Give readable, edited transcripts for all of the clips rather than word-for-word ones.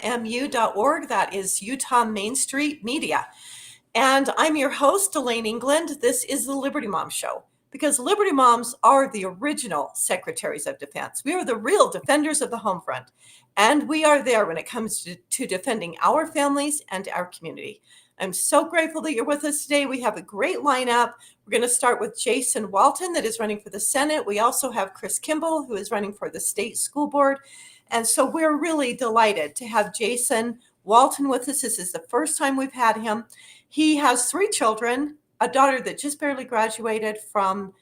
KMMU.org. That is Utah Main Street Media. And I'm your host, Dalane England. This is the Liberty Mom Show, because Liberty Moms are the original secretaries of defense. We are the real defenders of the home front. And we are there when it comes to defending our families and our community. I'm so grateful that you're with us today. We have a great lineup. We're going to start with Jason Walton, that is running for the Senate. We also have Kris Kimball, who is running for the state school board. And so we're really delighted to have Jason Walton with us. This is the first time we've had him. He has 3 children, a daughter that just barely graduated from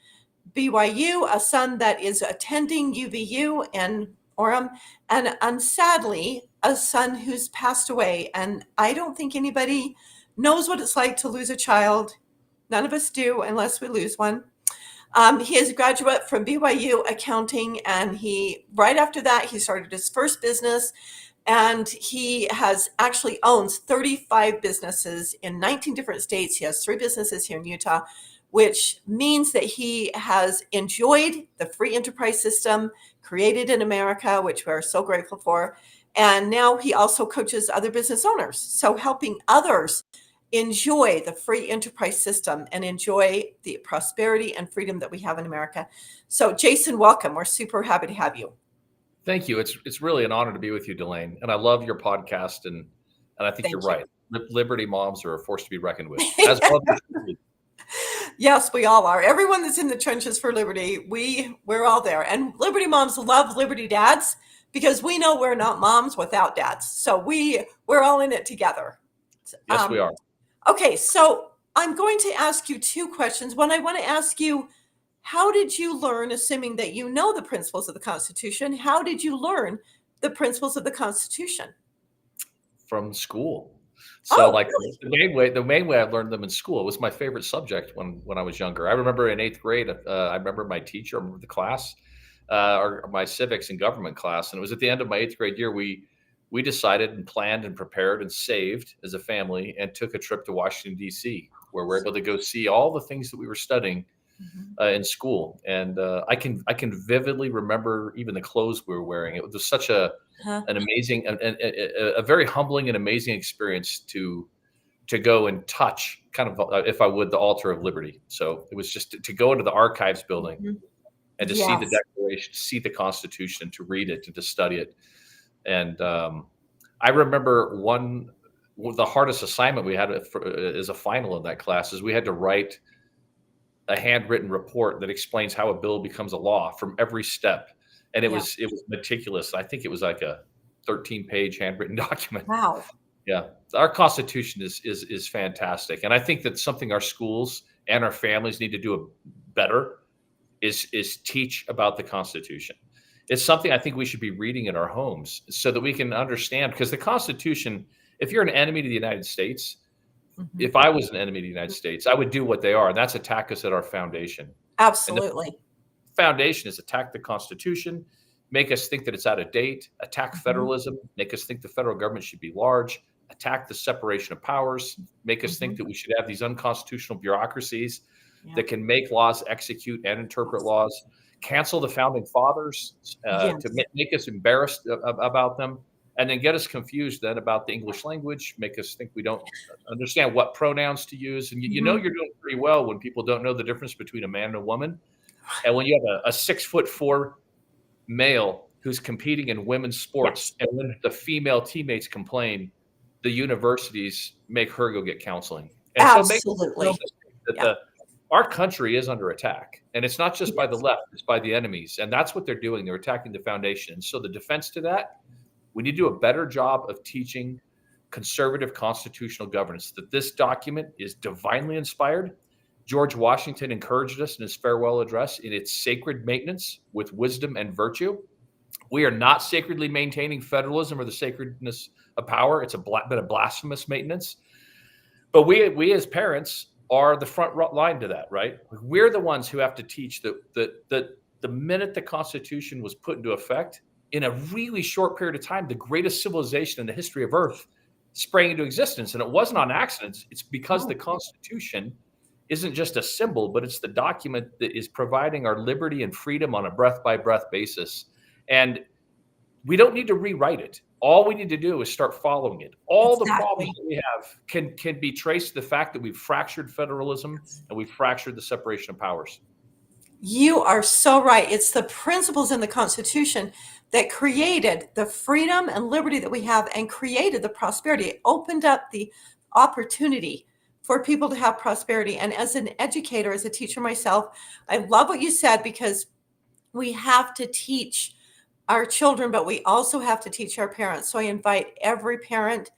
BYU, a son that is attending UVU in Orem, and sadly, a son who's passed away. And I don't think anybody knows what it's like to lose a child. None of us do unless we lose one. He is a graduate from BYU accounting, and right after that, he started his first business, and he actually owns 35 businesses in 19 different states. He has 3 businesses here in Utah, which means that he has enjoyed the free enterprise system created in America, which we're so grateful for. And now he also coaches other business owners. So helping others enjoy the free enterprise system and enjoy the prosperity and freedom that we have in America. So Jason, welcome. We're super happy to have you. Thank you. It's really an honor to be with you, Dalane. And I love your podcast. And I think you're right. Liberty Moms are a force to be reckoned with. As well as Yes, we all are. Everyone that's in the trenches for liberty, we're all there. And Liberty Moms love Liberty Dads, because we know we're not moms without dads. So we're all in it together. Yes, we are. Okay, so I'm going to ask you 2 questions. One, I want to ask you, how did you learn, assuming that you know the principles of the Constitution, how did you learn the principles of the Constitution? From school. So really? the main way I learned them in school, it was my favorite subject when I was younger. I remember in 8th grade, I remember my teacher, I remember the class, or my civics and government class. And it was at the end of my 8th grade year, we decided and planned and prepared and saved as a family and took a trip to Washington, D.C., where we're able to go see all the things that we were studying in school. And I can vividly remember even the clothes we were wearing. It was such an amazing, a very humbling and amazing experience to go and touch, kind of, if I would, the altar of liberty. So it was just to go into the archives building and to see the Declaration, to see the Constitution, to read it, and to study it. And I remember the hardest assignment we had as a final in that class is we had to write a handwritten report that explains how a bill becomes a law from every step. And it was meticulous. I think it was like a 13-page handwritten document. Wow. Yeah. Our Constitution is fantastic. And I think that's something our schools and our families need to do better is teach about the Constitution. It's something I think we should be reading in our homes so that we can understand, because the Constitution, if you're an enemy to the United States, if I was an enemy to the United States, I would do what they are, and that's attack us at our foundation. Absolutely. And the foundation is attack the Constitution, make us think that it's out of date, attack federalism, make us think the federal government should be large, attack the separation of powers, make us think that we should have these unconstitutional bureaucracies that can make laws, execute and interpret laws, cancel the founding fathers to make us embarrassed about them, and then get us confused then about the English language, make us think we don't understand what pronouns to use. And you know you're doing pretty well when people don't know the difference between a man and a woman. And when you have a 6'4" male who's competing in women's sports, and when the female teammates complain, the universities make her go get counseling. And Absolutely. So our country is under attack, and it's not just by the left, it's by the enemies. And that's what they're doing. They're attacking the foundation. So the defense to that, we need to do a better job of teaching conservative constitutional governance, that this document is divinely inspired. George Washington encouraged us in his farewell address in its sacred maintenance with wisdom and virtue. We are not sacredly maintaining federalism or the sacredness of power. It's been a blasphemous maintenance. But we as parents are the front line to that, right? We're the ones who have to teach that the minute the Constitution was put into effect, in a really short period of time, the greatest civilization in the history of Earth sprang into existence. And it wasn't on accident. It's because the Constitution isn't just a symbol, but it's the document that is providing our liberty and freedom on a breath by breath basis. And we don't need to rewrite it. All we need to do is start following it. All the problems Exactly. that we have can be traced to the fact that we've fractured federalism and we've fractured the separation of powers. You are so right. It's the principles in the Constitution that created the freedom and liberty that we have and created the prosperity. It opened up the opportunity for people to have prosperity. And as an educator, as a teacher myself, I love what you said, because we have to teach our children, but we also have to teach our parents. So I invite every parent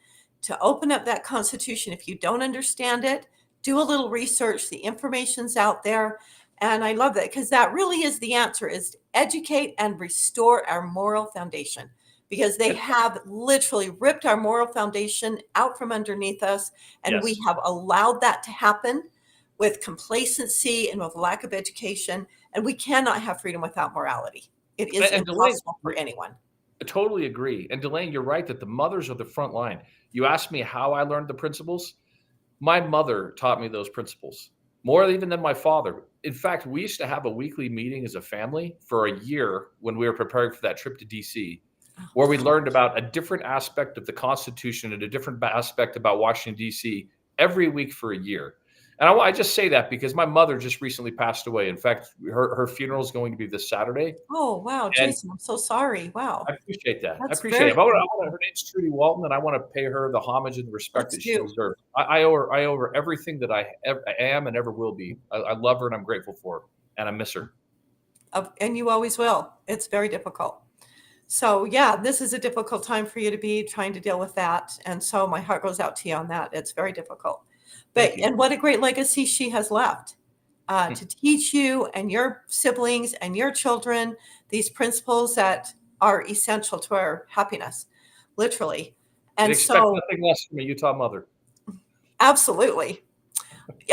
to open up that Constitution. If you don't understand it, do a little research. The information's out there. And I love that, because that really is the answer, is to educate and restore our moral foundation, because they have literally ripped our moral foundation out from underneath us. And we have allowed that to happen with complacency and with lack of education. And we cannot have freedom without morality. It is impossible for anyone. I totally agree. And Dalane, you're right that the mothers are the front line. You asked me how I learned the principles. My mother taught me those principles more even than my father. In fact, we used to have a weekly meeting as a family for a year when we were preparing for that trip to DC, where we learned about a different aspect of the Constitution and a different aspect about Washington, DC every week for a year. And I just say that because my mother just recently passed away. In fact, her funeral is going to be this Saturday. Oh, wow, Jason, I'm so sorry. Wow. I appreciate that. That's I appreciate it. very Her name's Trudy Walton, and I want to pay her the homage and the respect Let's that she do. deserves. I owe her everything that I am and ever will be. I love her and I'm grateful for her, and I miss her. And you always will. It's very difficult. So yeah, this is a difficult time for you to be trying to deal with that. And so my heart goes out to you on that. It's very difficult. But and what a great legacy she has left to teach you and your siblings and your children these principles that are essential to our happiness, literally. And expect nothing less from a Utah mother. Absolutely.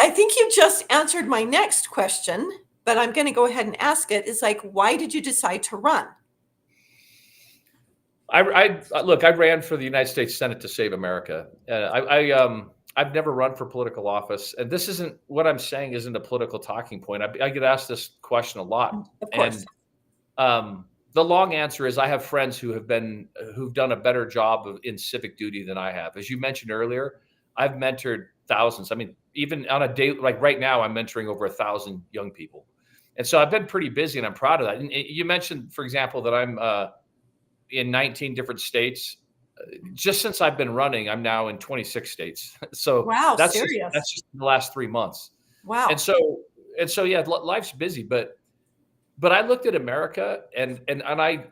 I think you just answered my next question, but I'm going to go ahead and ask it. Is like, why did you decide to run? Look, I ran for the United States Senate to save America. I've never run for political office, and this isn't what I'm saying isn't a political talking point. I get asked this question a lot, of course. And the long answer is I have friends who've done a better job in civic duty than I have. As you mentioned earlier, I've mentored thousands. I mean, even on a day like right now, I'm mentoring over 1,000 young people, and so I've been pretty busy, and I'm proud of that. And you mentioned, for example, that I'm in 19 different states. Just since I've been running, I'm now in 26 states. So wow, that's serious. That's just the last 3 months. Wow. And so yeah, life's busy, but I looked at America and I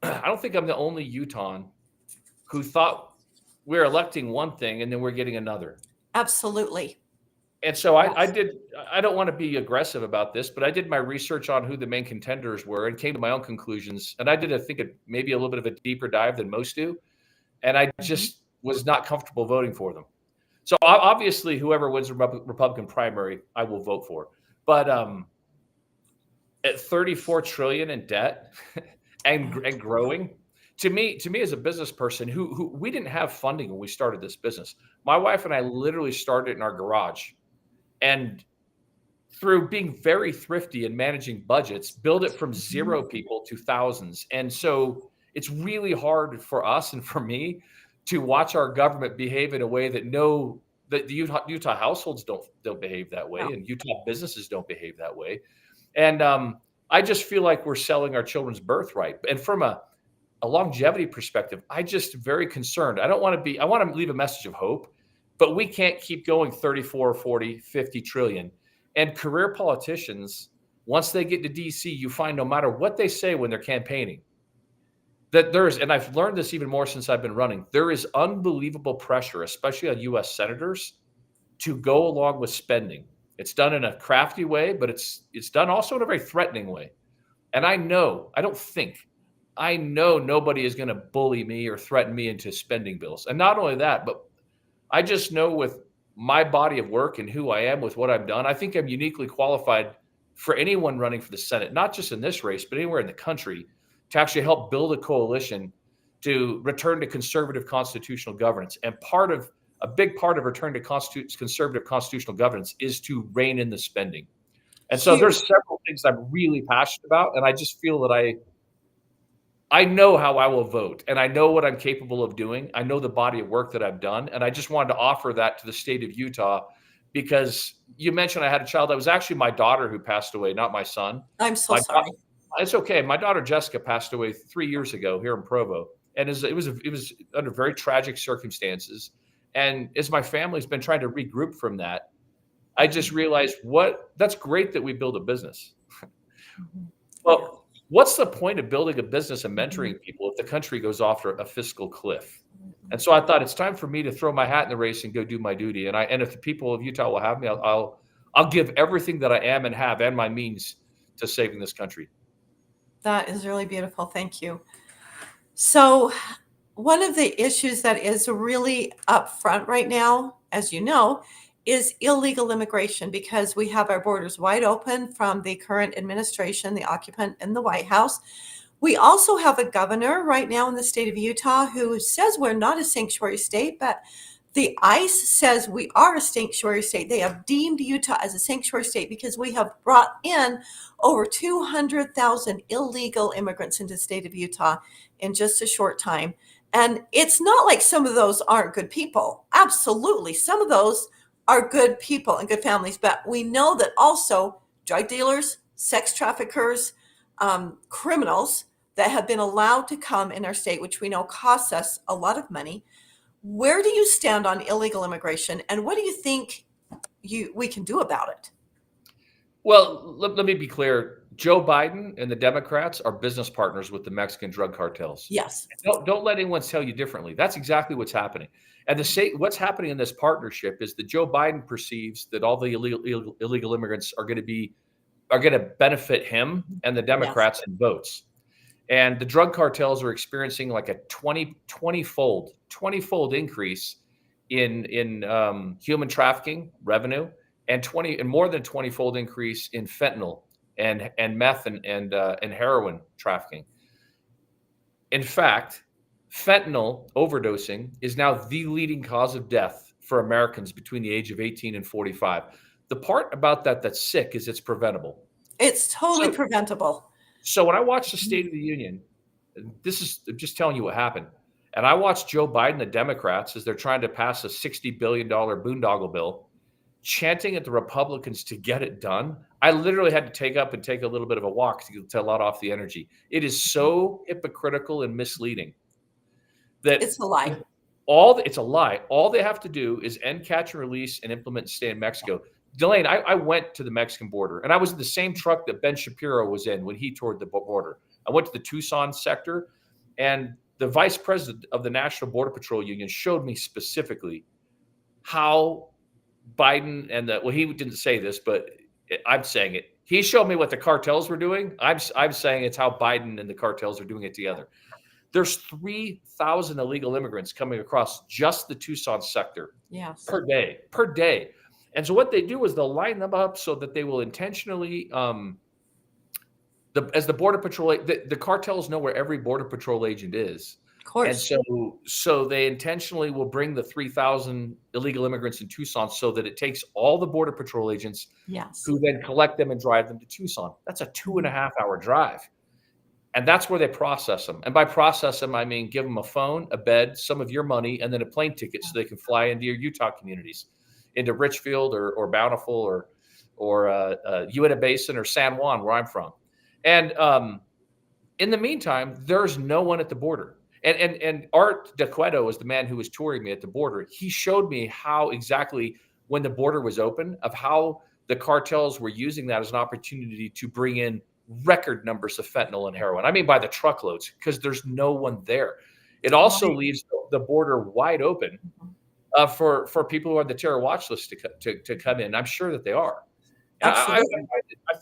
don't think I'm the only Utahn who thought we're electing one thing and then we're getting another. Absolutely. And so I don't want to be aggressive about this, but I did my research on who the main contenders were and came to my own conclusions. And I did, maybe a little bit of a deeper dive than most do. And I just was not comfortable voting for them. So obviously, whoever wins the Republican primary, I will vote for. But at $34 trillion in debt and growing, to me as a business person, who we didn't have funding when we started this business. My wife and I literally started in our garage, and through being very thrifty and managing budgets, build it from 0 people to thousands. And so it's really hard for us and for me to watch our government behave in a way that the Utah households don't behave that way, and Utah businesses don't behave that way. And I just feel like we're selling our children's birthright. And from a longevity perspective, I just very concerned. I want to leave a message of hope, but we can't keep going 34, 40, 50 trillion. And career politicians, once they get to DC, you find no matter what they say when they're campaigning, that and I've learned this even more since I've been running, there is unbelievable pressure, especially on U.S. senators, to go along with spending. It's done in a crafty way, but it's done also in a very threatening way. And I know nobody is going to bully me or threaten me into spending bills. And not only that, but I just know with my body of work and who I am with what I've done, I think I'm uniquely qualified for anyone running for the Senate, not just in this race, but anywhere in the country, to actually help build a coalition to return to conservative constitutional governance. And a big part of return to conservative constitutional governance is to rein in the spending. And so there's several things I'm really passionate about. And I just feel that I know how I will vote, and I know what I'm capable of doing. I know the body of work that I've done, and I just wanted to offer that to the state of Utah because you mentioned I had a child. That was actually my daughter who passed away, not my son. I'm so My sorry. It's okay. My daughter Jessica passed away 3 years ago here in Provo, and it was under very tragic circumstances. And as my family's been trying to regroup from that, I just realized that's great that we build a business. Mhm. Well, what's the point of building a business and mentoring people if the country goes off a fiscal cliff? And so I thought it's time for me to throw my hat in the race and go do my duty. And if the people of Utah will have me, I'll give everything that I am and have and my means to saving this country. That is really beautiful. Thank you. So, one of the issues that is really up front right now, as you know, is illegal immigration because we have our borders wide open from the current administration, the occupant in the White House. We also have a governor right now in the state of Utah who says we're not a sanctuary state, but the ICE says we are a sanctuary state. They have deemed Utah as a sanctuary state because we have brought in over 200,000 illegal immigrants into the state of Utah in just a short time. And it's not like some of those aren't good people. Absolutely. Some of those are good people and good families. But we know that also drug dealers, sex traffickers, criminals that have been allowed to come in our state, which we know costs us a lot of money. Where do you stand on illegal immigration, and what do you think we can do about it? Well, let me be clear. Joe Biden and the Democrats are business partners with the Mexican drug cartels. Yes. Don't let anyone tell you differently. That's exactly what's happening. And what's happening in this partnership is that Joe Biden perceives that all the illegal immigrants are going to benefit him and the Democrats in votes. And the drug cartels are experiencing like a 20-fold increase in human trafficking revenue, and more than 20-fold increase in fentanyl and meth and heroin trafficking. In fact, fentanyl overdosing is now the leading cause of death for Americans between the age of 18 and 45. The part about that's sick is it's preventable. It's totally preventable. So when I watched the State of the Union, I'm just telling you what happened. And I watched Joe Biden, the Democrats, as they're trying to pass a $60 billion boondoggle bill, chanting at the Republicans to get it done. I literally had to take a little bit of a walk to let off the energy. It is so hypocritical and misleading that it's a lie. It's a lie. All they have to do is end, catch, and release and implement stay in Mexico. Dalane, I went to the Mexican border, and I was in the same truck that Ben Shapiro was in when he toured the border. I went to the Tucson sector, and the vice president of the National Border Patrol Union showed me specifically how Biden and he didn't say this, but I'm saying it. He showed me what the cartels were doing. I'm saying it's how Biden and the cartels are doing it together. There's 3,000 illegal immigrants coming across just the Tucson sector per day. And so what they do is they'll line them up so that they will intentionally, as the Border Patrol, the cartels know where every Border Patrol agent is. Of course. And so they intentionally will bring the 3,000 illegal immigrants in Tucson so that it takes all the Border Patrol agents who then collect them and drive them to Tucson. That's a 2.5-hour drive. And that's where they process them. And by process them, I mean give them a phone, a bed, some of your money, and then a plane ticket so they can fly into your Utah communities, into Richfield or Bountiful or Uinta Basin or San Juan, where I'm from. And in the meantime, there's no one at the border. And Art DeQueto is the man who was touring me at the border. He showed me how exactly when the border was open, of how the cartels were using that as an opportunity to bring in record numbers of fentanyl and heroin. I mean, by the truckloads, because there's no one there. It also leaves the border wide open for people who are on the terror watch list to come in. I'm sure that they are. I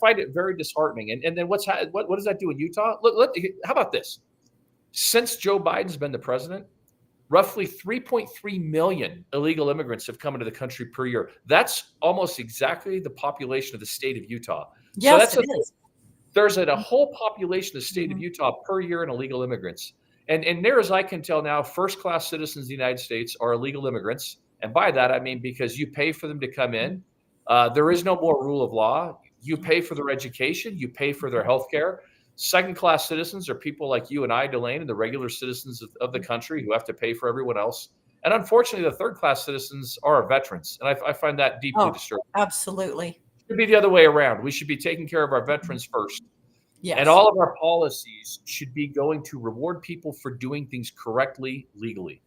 find it very disheartening. And then what does that do in Utah? Look, how about this? Since Joe Biden's been the president, roughly 3.3 million illegal immigrants have come into the country per year. That's almost exactly the population of the state of Utah. Yes, so it is. There's a whole population of the state of Utah per year in illegal immigrants. And near as I can tell now, first-class citizens of the United States are illegal immigrants. And by that, I mean because you pay for them to come in. There is no more rule of law. You pay for their education. You pay for their health care. Second-class citizens are people like you and I, Dalane, and the regular citizens of the country who have to pay for everyone else. And unfortunately, the third-class citizens are our veterans. And I find that deeply Oh, disturbing. absolutely. It should be the other way around. We should be taking care of our veterans first. Yes. And all of our policies should be going to reward people for doing things correctly, legally.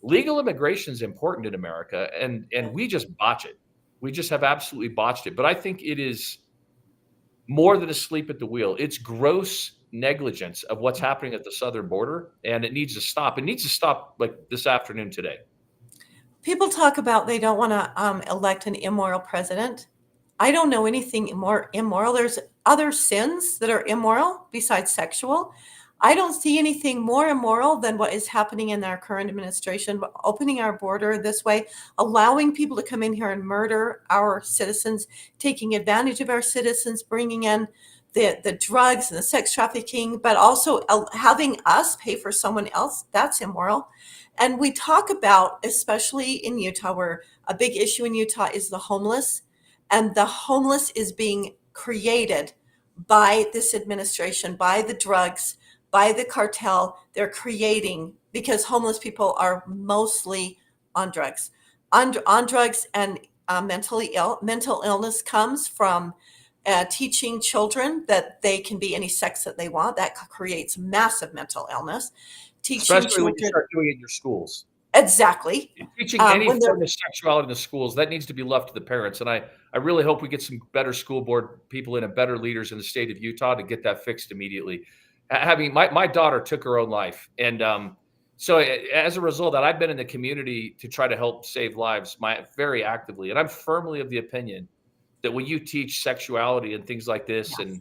Legal immigration is important in America, and we just botch it. We just have absolutely botched it. But I think it is more than asleep at the wheel. It's gross negligence of what's happening at the southern border, and it needs to stop. It needs to stop like this afternoon today. People talk about they don't want to elect an immoral president. I don't know anything more immoral. There's other sins that are immoral besides sexual. I don't see anything more immoral than what is happening in our current administration, opening our border this way, allowing people to come in here and murder our citizens, taking advantage of our citizens, bringing in the drugs and the sex trafficking, but also having us pay for someone else. That's immoral. And we talk about, especially in Utah, where a big issue in Utah is the homeless, and the homeless is being created by this administration, by the drugs, by the cartel. They're creating, because homeless people are mostly on drugs, on drugs, and mental illness comes from teaching children that they can be any sex that they want. That creates massive mental illness. Especially when you start doing it in your schools. Exactly. Teaching any form of sexuality in the schools, that needs to be left to the parents. And I really hope we get some better school board people in and better leaders in the state of Utah to get that fixed immediately. My daughter took her own life. And so as a result of that, I've been in the community to try to help save lives very actively. And I'm firmly of the opinion that when you teach sexuality and things like this, Yes.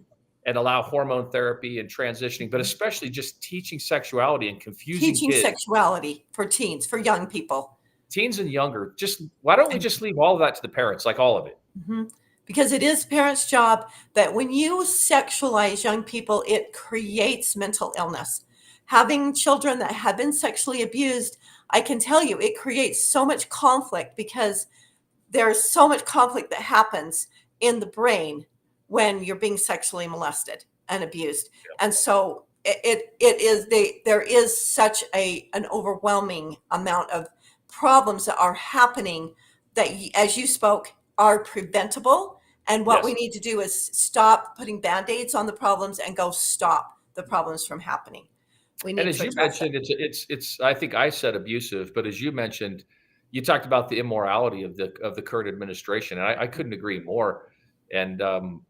and allow hormone therapy and transitioning, but especially just teaching sexuality and confusing Teaching kids. Sexuality for teens, for young people. Teens and younger, why don't we just leave all of that to the parents, like all of it? Mm-hmm. Because it is parents' job, that when you sexualize young people, it creates mental illness. Having children that have been sexually abused, I can tell you, it creates so much conflict, because there's so much conflict that happens in the brain when you're being sexually molested and abused. Yeah. And so there is such an overwhelming amount of problems that are happening that, as you spoke, are preventable. And what we need to do is stop putting Band-Aids on the problems and go stop the problems from happening. We need and as you mentioned, it's I think I said abusive, but as you mentioned, you talked about the immorality of the current administration, and I couldn't agree more. And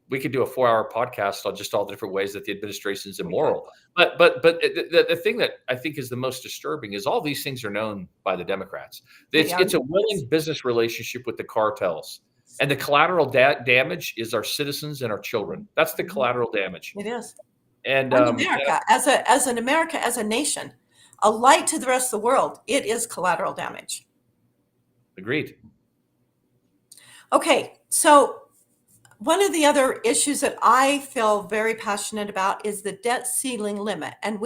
we could do a 4-hour podcast on just all the different ways that the administration is immoral. But the thing that I think is the most disturbing is all these things are known by the Democrats. It's a willing business relationship with the cartels, and the collateral damage is our citizens and our children. That's the collateral damage. It is. And America, as a nation, a light to the rest of the world, it is collateral damage. Agreed. Okay, so one of the other issues that I feel very passionate about is the debt ceiling limit. And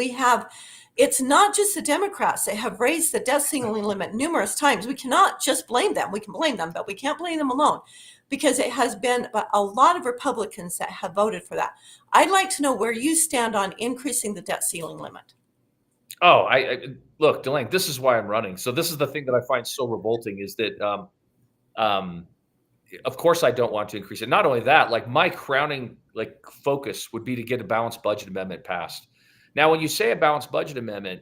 it's not just the Democrats that have raised the debt ceiling limit numerous times. We cannot just blame them. We can blame them, but we can't blame them alone, because it has been a lot of Republicans that have voted for that. I'd like to know where you stand on increasing the debt ceiling limit. Oh, look, Dalane, this is why I'm running. So this is the thing that I find so revolting, is that of course I don't want to increase it. Not only that, like my crowning focus would be to get a balanced budget amendment passed. Now, when you say a balanced budget amendment,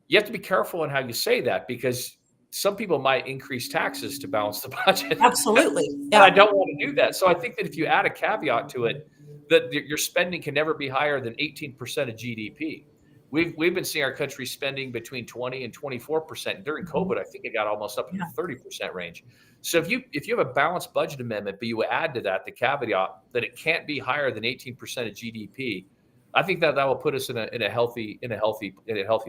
you have to be careful on how you say that, because some people might increase taxes to balance the budget. Absolutely. Yeah. And I don't want to do that. So I think that if you add a caveat to it, that your spending can never be higher than 18% of GDP. We've been seeing our country spending between 20 and 24%. During COVID, I think it got almost up in the 30% range. So if you have a balanced budget amendment, but you add to that the caveat that it can't be higher than 18% of GDP, I think that will put us in a healthy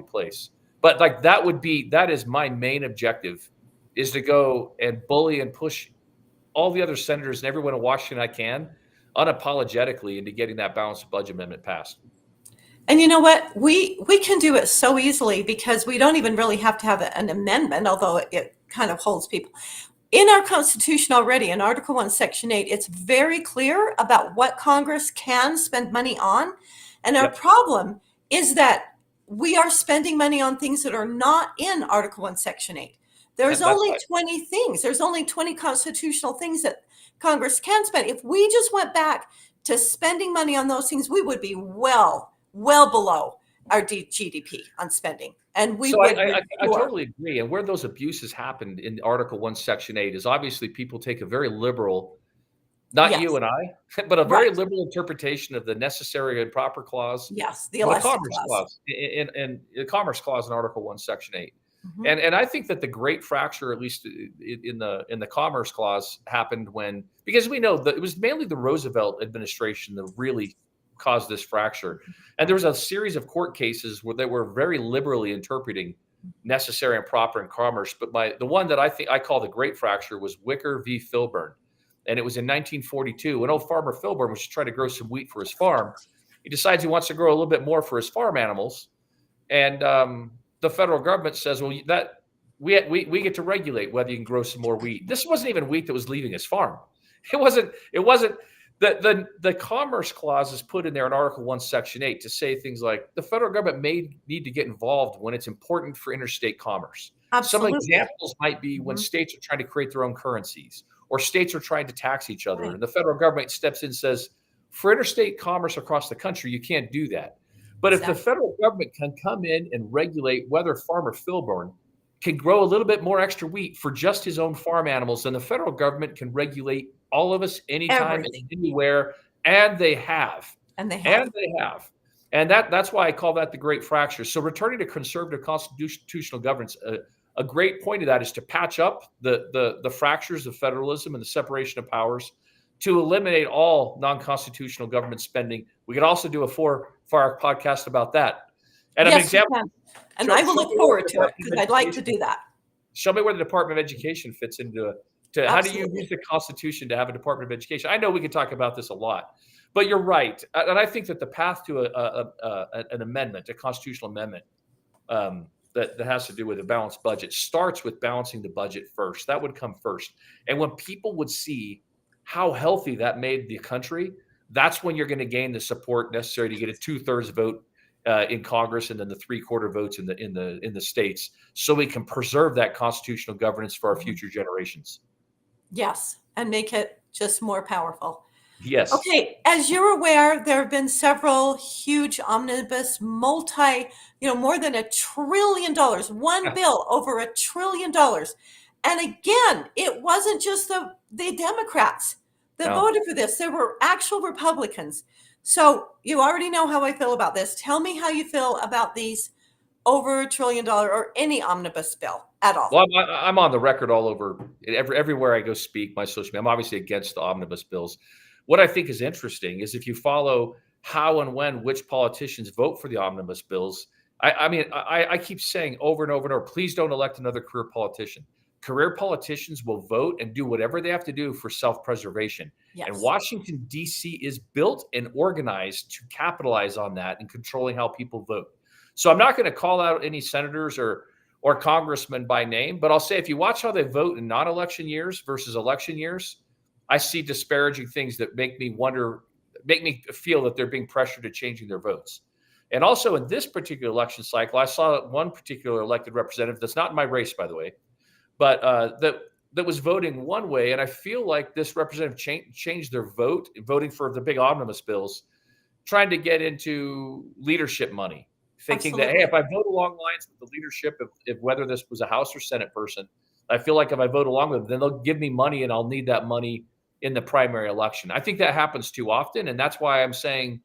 place. But that is my main objective, is to go and bully and push all the other senators and everyone in Washington I can unapologetically into getting that balanced budget amendment passed. And you know what? We can do it so easily, because we don't even really have to have an amendment, although it kind of holds people. In our Constitution already, in Article 1, Section 8, it's very clear about what Congress can spend money on. And our Yep. problem is that we are spending money on things that are not in Article 1, Section 8. There's That's only right. 20 things. There's only 20 constitutional things that Congress can spend. If we just went back to spending money on those things, we would be well below our GDP on spending. And we So would I restore. totally agree. And where those abuses happened in Article 1, Section 8 is obviously people take a very liberal, not you Yes, and I, but a very right. liberal interpretation of the necessary and proper clause, Yes, the well, the elastic Commerce clause. Clause, in the Commerce Clause in Article 1, Section 8. Mhm. And I think that the great fracture, at least in the Commerce Clause, happened because we know that it was mainly the Roosevelt administration that really caused this fracture. And there was a series of court cases where they were very liberally interpreting necessary and proper in commerce. But the one that I think I call the great fracture was Wicker v. Filburn. And it was in 1942 when old farmer Filburn was just trying to grow some wheat for his farm. He decides he wants to grow a little bit more for his farm animals. And the federal government says, well, that we get to regulate whether you can grow some more wheat. This wasn't even wheat that was leaving his farm. It wasn't the Commerce Clause is put in there in Article 1, Section 8 to say things like the federal government may need to get involved when it's important for interstate commerce. Absolutely. Some examples might be when states are trying to create their own currencies or states are trying to tax each other. Right. And the federal government steps in and says, for interstate commerce across the country, you can't do that. But if the federal government can come in and regulate whether farmer Filburn can grow a little bit more extra wheat for just his own farm animals, then the federal government can regulate all of us anytime, Everything. anywhere, and they have. And they have. And that's why I call that the great fracture. So returning to conservative constitutional governance, a great point of that is to patch up the fractures of federalism and the separation of powers, to eliminate all non-constitutional government spending. We could also do a 4-hour podcast about that. And yes, an example, and I will look forward to it because I'd like to do that. Show me where the Department of Education fits into how do you use the Constitution to have a Department of Education? I know we can talk about this a lot, but you're right. And I think that the path to an amendment, a constitutional amendment that has to do with a balanced budget, starts with balancing the budget first. That would come first. And when people would see how healthy that made the country, that's when you're going to gain the support necessary to get a 2/3 vote in Congress and then the 3/4 votes in the states, so we can preserve that constitutional governance for our future generations. Yes, and make it just more powerful. Yes. Okay, as you're aware, there have been several huge omnibus more than $1 trillion, one bill over $1 trillion. And again, it wasn't just the Democrats that voted for this. There were actual Republicans. So you already know how I feel about this. Tell me how you feel about these over $1 trillion or any omnibus bill at all. Well, I'm on the record all over, everywhere I go speak, my social media. I'm obviously against the omnibus bills. What I think is interesting is if you follow how and when which politicians vote for the omnibus bills, I keep saying over and over and over, please don't elect another career politician. Career politicians will vote and do whatever they have to do for self-preservation. Yes. And Washington, D.C. is built and organized to capitalize on that and controlling how people vote. So I'm not going to call out any senators or congressmen by name, but I'll say if you watch how they vote in non-election years versus election years, I see disparaging things that make me feel that they're being pressured to changing their votes. And also in this particular election cycle, I saw one particular elected representative that's not in my race, by the way, but that was voting one way. And I feel like this representative changed their vote, voting for the big omnibus bills, trying to get into leadership money, thinking that, hey, if I vote along lines with the leadership, if whether this was a House or Senate person, I feel like if I vote along with them, then they'll give me money and I'll need that money in the primary election. I think that happens too often. And that's why I'm saying,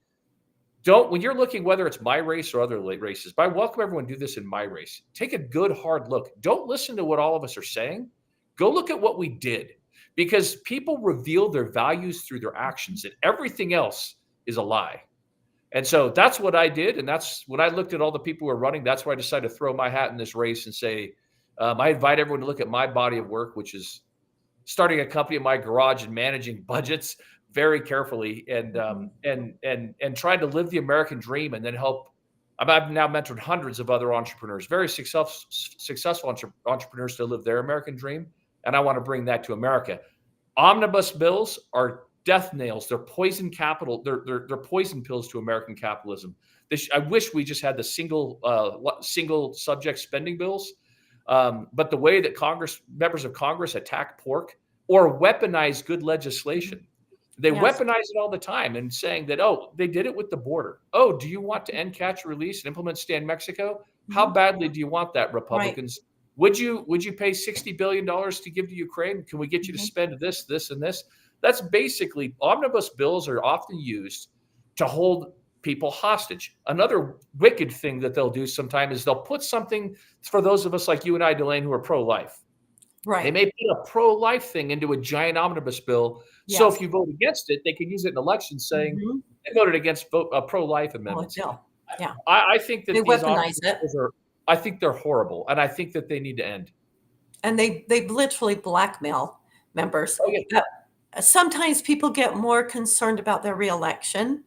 when you're looking, whether it's my race or other races, but I welcome everyone to do this in my race. Take a good, hard look. Don't listen to what all of us are saying. Go look at what we did, because people reveal their values through their actions, and everything else is a lie. And so that's what I did. And that's when I looked at all the people who are running, that's why I decided to throw my hat in this race and say, I invite everyone to look at my body of work, which is starting a company in my garage and managing budgets very carefully and trying to live the American dream and then help. I've now mentored hundreds of other entrepreneurs, very successful entrepreneurs to live their American dream. And I want to bring that to America. Omnibus bills are death nails. They're poison capital. They're poison pills to American capitalism. I wish we just had the single subject spending bills. But the way that members of Congress attack pork or weaponize good legislation, they weaponize it all the time and saying that, oh, they did it with the border. Oh, do you want to end catch and release and implement Stay in Mexico? How badly do you want that, Republicans? Would you pay $60 billion to give to Ukraine? Can we get you to spend this, this, and this? That's basically, omnibus bills are often used to hold people hostage. Another wicked thing that they'll do sometimes is they'll put something for those of us like you and I, Dalane, who are pro-life. Right. They may put a pro-life thing into a giant omnibus bill. Yes. So if you vote against it, they can use it in elections saying they voted against pro-life amendments. Yeah. I think that they weaponize it. I think they're horrible, and I think that they need to end. And they literally blackmail members. Oh, yeah. Sometimes people get more concerned about their reelection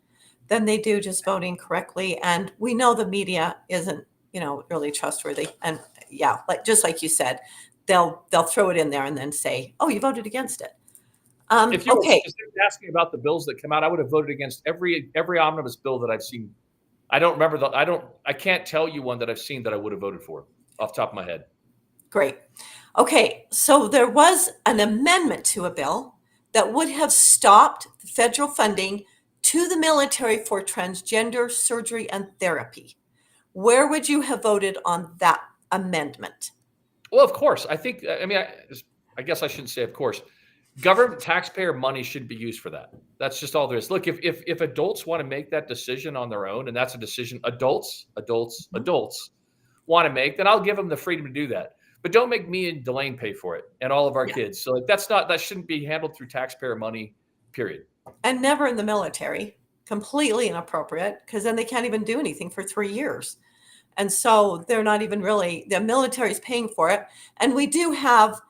than they do just voting correctly. And we know the media isn't, really trustworthy. And just like you said, they'll throw it in there and then say, "Oh, you voted against it." If you were asking about the bills that come out, I would have voted against every omnibus bill that I've seen. I don't remember I can't tell you one that I've seen that I would have voted for off the top of my head. Great. Okay, so there was an amendment to a bill that would have stopped federal funding to the military for transgender surgery and therapy. Where would you have voted on that amendment? Well, of course. I guess I shouldn't say of course. Government taxpayer money should be used for that. That's just all there is. Look, if adults want to make that decision on their own, and that's a decision adults want to make, then I'll give them the freedom to do that. But don't make me and Dalane pay for it and all of our kids. So that shouldn't be handled through taxpayer money, period. And never in the military. Completely inappropriate, because then they can't even do anything for 3 years. And so they're not even really, the military is paying for it. And we do have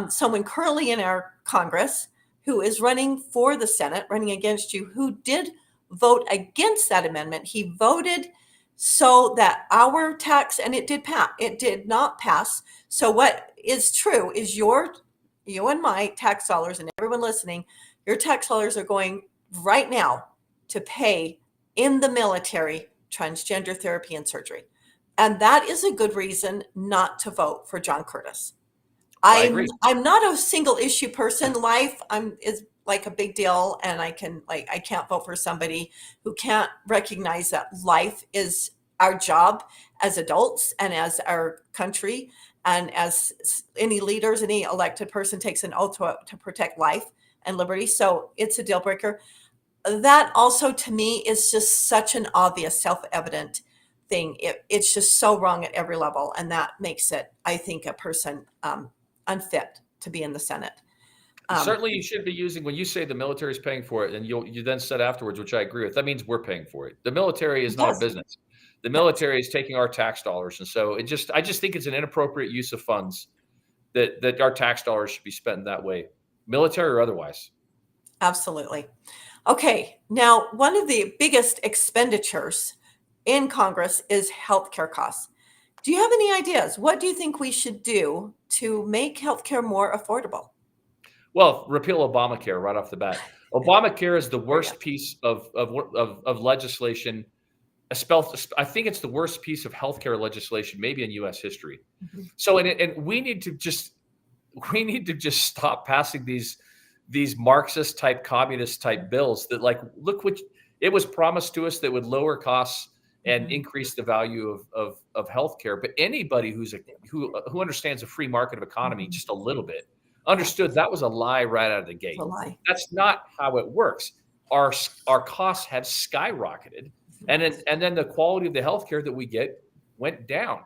someone currently in our Congress who is running for the Senate, running against you, who did vote against that amendment. He voted so that our tax, and it did not pass. So what is true is you and my tax dollars, and everyone listening, your tax dollars are going right now to pay in the military transgender therapy and surgery. And that is a good reason not to vote for John Curtis. I'm not a single issue person. Life is like a big deal, and I can't vote for somebody who can't recognize that life is our job as adults and as our country, and as any leaders, any elected person takes an oath to protect life and liberty. So it's a deal breaker. That also, to me, is just such an obvious, self-evident thing. It's just so wrong at every level, and that makes it, I think, a person unfit to be in the Senate. Certainly, you should be using, when you say the military is paying for it, and you then said afterwards, which I agree with, that means we're paying for it. The military is not a business. The military is taking our tax dollars, and so I just think it's an inappropriate use of funds that our tax dollars should be spent in that way, military or otherwise. Absolutely. Okay, now one of the biggest expenditures in Congress is healthcare costs. Do you have any ideas? What do you think we should do to make healthcare more affordable? Well, repeal Obamacare right off the bat. Obamacare is the worst piece of legislation. I think it's the worst piece of healthcare legislation, maybe in U.S. history. Mm-hmm. So, and we need to just stop passing these Marxist type, communist type bills that, like, look what it was promised to us that would lower costs and increase the value of healthcare. But anybody who understands a free market of economy just a little bit understood that was a lie right out of the gate. That's not how it works. Our costs have skyrocketed, and then the quality of the healthcare that we get went down.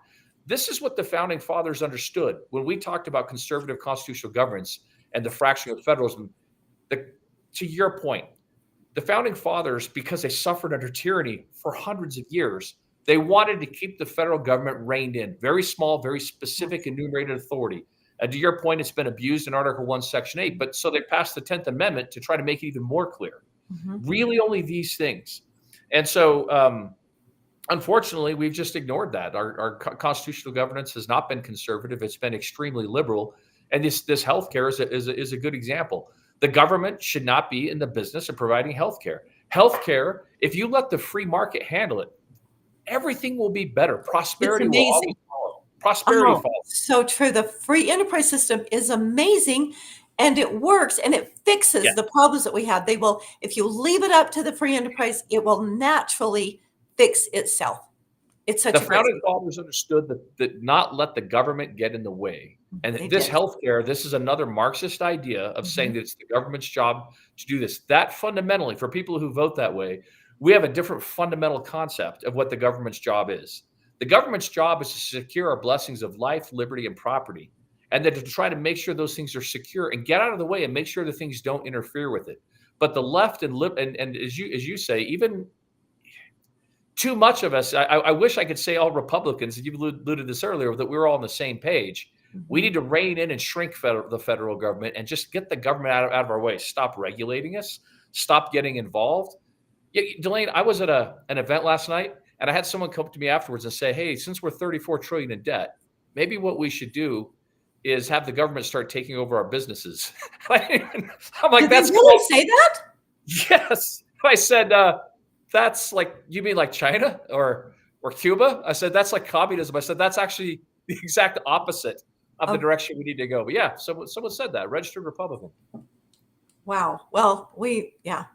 This is what the founding fathers understood when we talked about conservative constitutional governance and the fracturing of federalism. To your point, the founding fathers, because they suffered under tyranny for hundreds of years, they wanted to keep the federal government reined in, very small, very specific enumerated authority. And to your point, it's been abused in Article 1, Section 8. But so they passed the 10th Amendment to try to make it even more clear. Mm-hmm. Really only these things. And so, unfortunately, we've just ignored that. Our constitutional governance has not been conservative. It's been extremely liberal. And this healthcare is a good example. The government should not be in the business of providing healthcare. Healthcare, if you let the free market handle it, everything will be better. It's Prosperity will always amazing. follow. Prosperity Oh, follows. so true. The free enterprise system is amazing and it works and it fixes Yeah. the problems that we have. They will, if you leave it up to the free enterprise, it will naturally fix itself. It's such The a great founding system. fathers understood that not let the government get in the way. And They this did. healthcare, this is another Marxist idea of saying that it's the government's job to do this. That fundamentally, for people who vote that way, we have a different fundamental concept of what the government's job is. The government's job is to secure our blessings of life, liberty, and property, and then to try to make sure those things are secure and get out of the way and make sure the things don't interfere with it. But the left and as you say, even too much of us, I wish I could say all Republicans, and you alluded to this earlier, that we were all on the same page. We need to rein in and shrink the federal government and just get the government out of our way. Stop regulating us. Stop getting involved. Yeah, Dalane, I was at an event last night, and I had someone come up to me afterwards and say, "Hey, since we're 34 trillion in debt, maybe what we should do is have the government start taking over our businesses." I'm like, Did "That's they really cool." say that? Yes. I said, that's like, you mean like China or Cuba? I said, that's like communism. I said, that's actually the exact opposite of the direction we need to go. But yeah, someone said that, registered Republican. Wow. Well, yeah.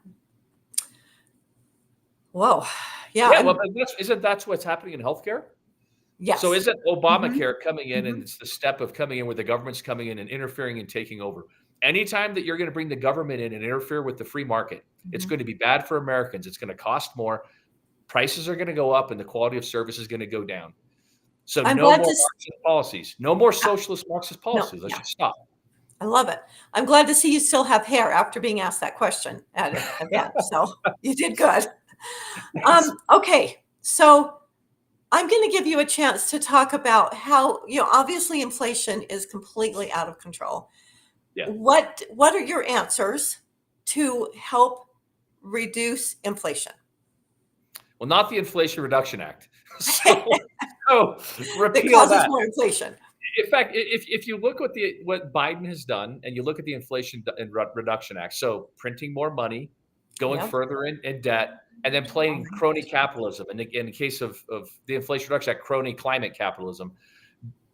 Whoa. Yeah. Yeah, well, isn't that what's happening in healthcare? Yes. So isn't Obamacare coming in, and Mhm. it's the step of coming in where the government's coming in and interfering and taking over. Anytime that you're going to bring the government in and interfere with the free market, it's going to be bad for Americans. It's going to cost more. Prices are going to go up, and the quality of service is going to go down. So I'm no glad more to Marxist policies. No more socialist Marxist no, policies. Let's yeah. just stop. I love it. I'm glad to see you still have hair after being asked that question at an event. So you did good. Okay. So I'm going to give you a chance to talk about how, obviously inflation is completely out of control. Yeah. What are your answers to help reduce inflation? Well, not the Inflation Reduction Act. So That repeal causes that. more inflation. In fact, if you look what Biden has done, and you look at the Inflation Reduction Act, so printing more money, going Yeah. further in debt, and then playing crony capitalism. And in the case of the Inflation Reduction Act, crony climate capitalism,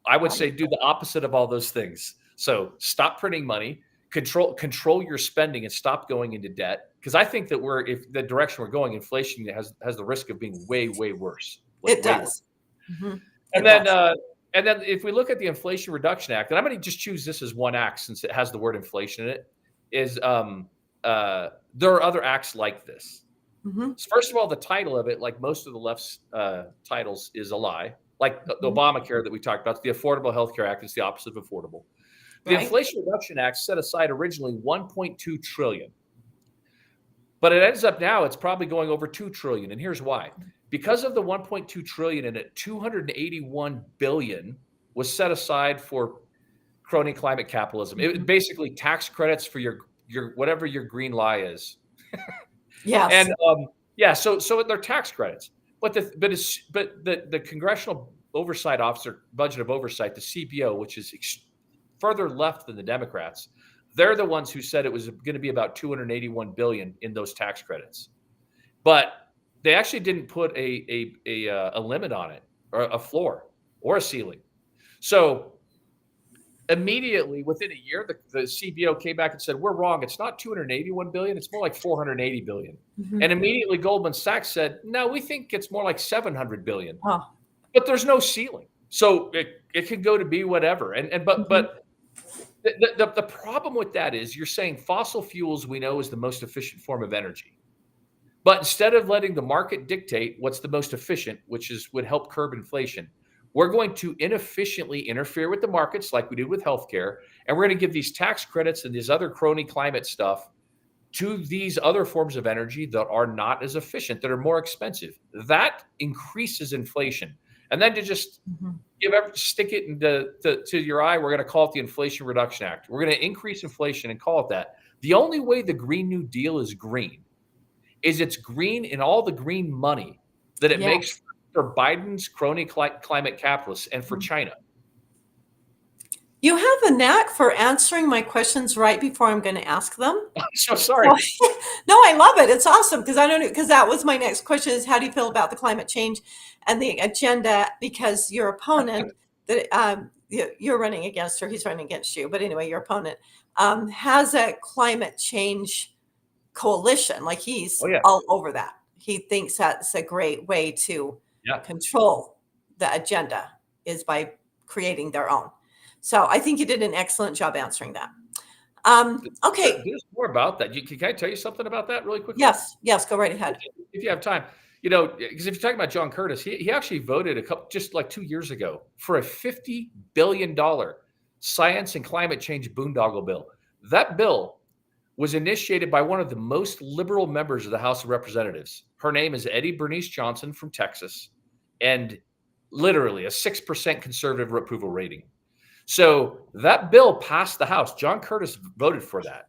I would say do the opposite of all those things. So stop printing money, control your spending, and stop going into debt. Because I think that if the direction we're going, inflation has the risk of being way, way worse. It does. Mm-hmm. And then if we look at the Inflation Reduction Act, and I'm going to just choose this as one act since it has the word inflation in it, is there are other acts like this. Mm-hmm. So first of all, the title of it, like most of the left's titles, is a lie. Like the Obamacare that we talked about, the Affordable Health Care Act is the opposite of affordable. The Inflation Reduction Act set aside originally $1.2 trillion. But it ends up now, it's probably going over $2 trillion. And here's why. Because of the $1.2 trillion in it, $281 billion was set aside for crony climate capitalism. It basically tax credits for your whatever your green lie is. Yes. And so they're tax credits. But the Congressional Oversight Officer, Budget of Oversight, the CBO, which is further left than the Democrats, they're the ones who said it was going to be about $281 billion in those tax credits. But they actually didn't put a limit on it, or a floor, or a ceiling. So immediately within a year, the CBO came back and said, "We're wrong. It's not $281 billion. It's more like $480 billion." Mm-hmm. And immediately Goldman Sachs said, "No, we think it's more like $700 billion." Oh. But there's no ceiling, so it could go to be whatever. But the problem with that is you're saying fossil fuels we know is the most efficient form of energy. But instead of letting the market dictate what's the most efficient, which would help curb inflation, we're going to inefficiently interfere with the markets like we did with healthcare, and we're going to give these tax credits and this other crony climate stuff to these other forms of energy that are not as efficient, that are more expensive. That increases inflation. And then to just stick it to your eye, we're going to call it the Inflation Reduction Act. We're going to increase inflation and call it that. The only way the Green New Deal is green is it's green in all the green money that it makes for Biden's crony climate capitalists and for China. You have a knack for answering my questions right before I'm going to ask them. I'm so So, sorry. no, I love it. It's awesome because I don't know, because that was my next question is how do you feel about the climate change and the agenda? Because your opponent that you're running against, or he's running against you, but anyway, your opponent has a climate change coalition. Like he's Oh yeah, all over that. He thinks that's a great way to yeah. control the agenda is by creating their own. So I think you did an excellent job answering that. Okay. There's more about that. Can I tell you something about that really quickly? Yes. Yes. Go right ahead. If you have time, because if you're talking about John Curtis, he actually voted just like 2 years ago for a $50 billion science and climate change boondoggle bill. That bill was initiated by one of the most liberal members of the House of Representatives. Her name is Eddie Bernice Johnson from Texas, and literally a 6% conservative approval rating. So that bill passed the House. John Curtis voted for that.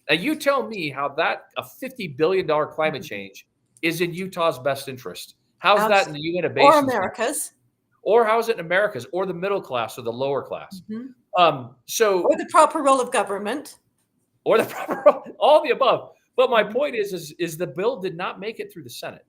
Now you tell me how that a $50 billion climate change is in Utah's best interest. How's that in the UN Or Basin? America's. Or how is it in America's or the middle class or the lower class? Or the proper role of government. Or the proper all the above. But my point is the bill did not make it through the Senate.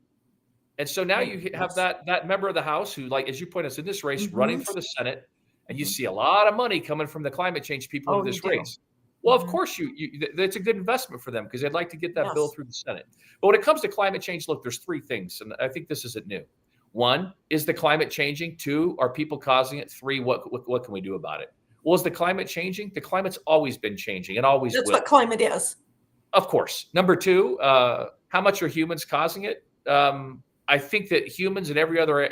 And so now you have that member of the House who, like, as you point us in this race, running for the Senate, and you see a lot of money coming from the climate change people into this race. Well, of course, it's a good investment for them because they'd like to get that bill through the Senate. But when it comes to climate change, look, there's three things, and I think this isn't new. One, is the climate changing? Two, are people causing it? Three, what can we do about it? Well, is the climate changing? The climate's always been changing and always will. That's what climate is. Of course. Number two, how much are humans causing it? I think that humans and every other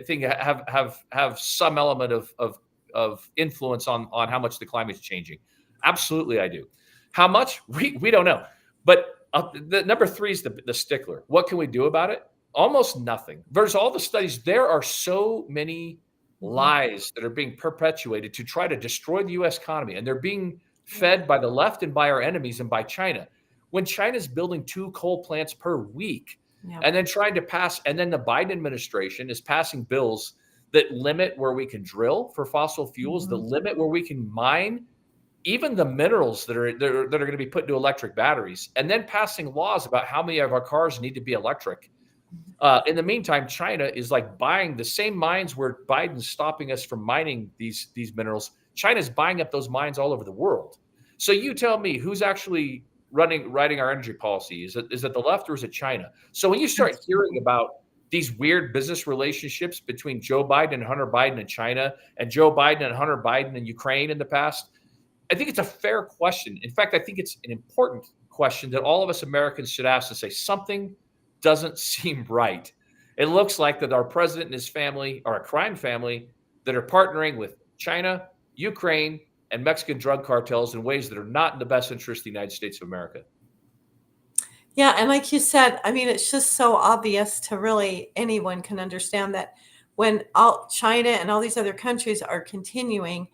thing have some element of influence on how much the climate is changing. Absolutely, I do. How much? We don't know. But the number three is the stickler. What can we do about it? Almost nothing. Versus all the studies, there are so many lies that are being perpetuated to try to destroy the U.S. economy, and they're being fed by the left and by our enemies and by China. When China's building 2 coal plants per week, and then trying to pass, and then the Biden administration is passing bills that limit where we can drill for fossil fuels, the limit where we can mine even the minerals that are going to be put into electric batteries, and then passing laws about how many of our cars need to be electric. In the meantime, China is like buying the same mines where Biden's stopping us from mining these minerals. China's buying up those mines all over the world. So you tell me who's actually writing our energy policy? Is it the left or is it China? So when you start hearing about these weird business relationships between Joe Biden and Hunter Biden and China, and Joe Biden and Hunter Biden and Ukraine in the past, I think it's a fair question. In fact, I think it's an important question that all of us Americans should ask and say something doesn't seem right. It looks like that our president and his family are a crime family that are partnering with China, Ukraine, and Mexican drug cartels in ways that are not in the best interest of the United States of America. Yeah, and like you said, I mean, it's just so obvious to really anyone can understand that when all China and all these other countries are continuing,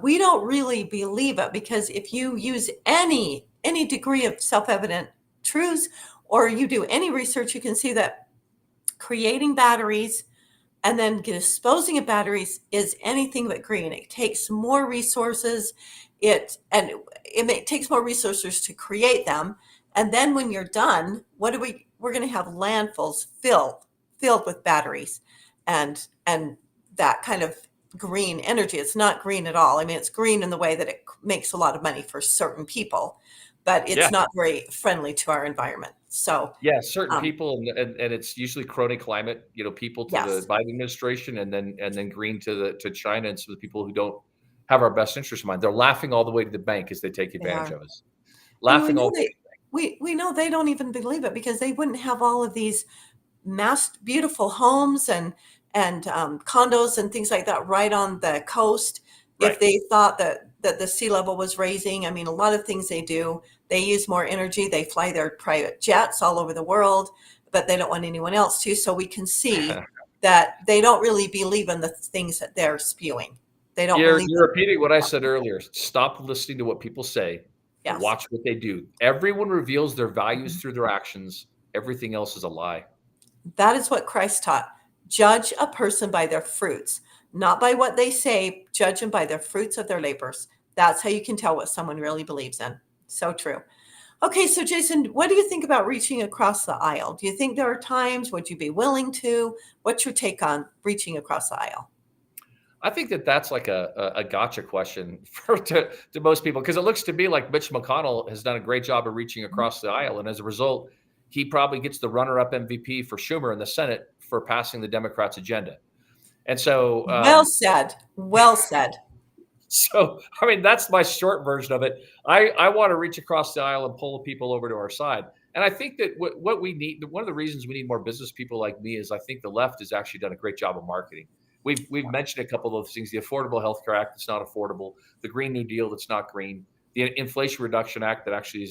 we don't really believe it, because if you use any degree of self-evident truths, or you do any research, you can see that creating batteries and then disposing of batteries is anything but green. It takes more resources. It takes more resources to create them. And then when you're done, we're going to have landfills filled with batteries and that kind of green energy. It's not green at all. I mean, it's green in the way that it makes a lot of money for certain people, but it's not very friendly to our environment. So certain people, and it's usually crony climate, people to the Biden administration, and then green to China, and so the people who don't have our best interest in mind. They're laughing all the way to the bank as they take advantage of us. Laughing all the way. We know they don't even believe it, because they wouldn't have all of these beautiful homes and condos and things like that right on the coast if they thought that the sea level was raising. I mean, a lot of things they do, they use more energy. They fly their private jets all over the world, but they don't want anyone else to. So we can see that they don't really believe in the things that they're spewing. They don't. You're repeating what I said earlier. Stop listening to what people say. Watch what they do. Everyone reveals their values through their actions. Everything else is a lie. That is what Christ taught. Judge a person by their fruits, not by what they say, judge them by the fruits of their labors. That's how you can tell what someone really believes in. So true. Okay, so Jason, what do you think about reaching across the aisle? Do you think there are times, would you be willing to? What's your take on reaching across the aisle? I think that that's like a gotcha question to most people, because it looks to me like Mitch McConnell has done a great job of reaching across the aisle. And as a result, he probably gets the runner-up MVP for Schumer in the Senate for passing the Democrats' agenda. And so, Well said. Well said. so I mean, that's my short version of it. I want to reach across the aisle and pull people over to our side. And I think that what we need, one of the reasons we need more business people like me, is I think the left has actually done a great job of marketing. We've mentioned a couple of those things: the Affordable Health Care Act that's not affordable, the Green New Deal that's not green, the Inflation Reduction Act that actually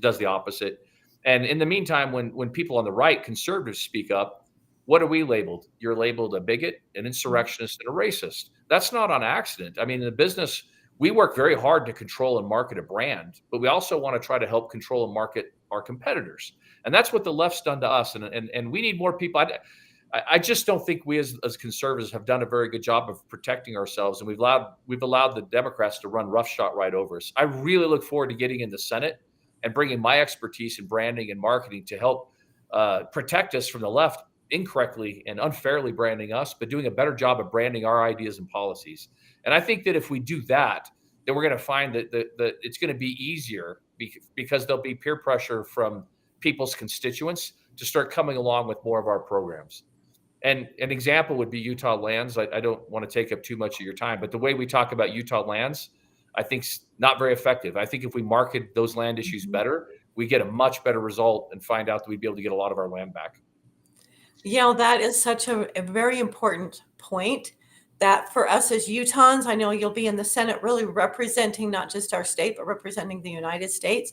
does the opposite. And in the meantime, when people on the right, conservatives, speak up, what are we labeled? You're labeled a bigot, an insurrectionist, and a racist. That's not on accident. I mean, in the business, we work very hard to control and market a brand, but we also want to try to help control and market our competitors. And that's what the left's done to us. And we need more people. I just don't think we as conservatives have done a very good job of protecting ourselves, and we've allowed the Democrats to run roughshod right over us. I really look forward to getting in the Senate and bringing my expertise in branding and marketing to help protect us from the left incorrectly and unfairly branding us, but doing a better job of branding our ideas and policies. And I think that if we do that, then we're going to find that it's going to be easier, because there'll be peer pressure from people's constituents to start coming along with more of our programs. And an example would be Utah lands. I don't want to take up too much of your time, but the way we talk about Utah lands, I think, is not very effective. I think if we market those land issues better, we get a much better result and find out that we'd be able to get a lot of our land back. That is such a very important point, that for us as Utahns, I know you'll be in the Senate really representing not just our state, but representing the United States.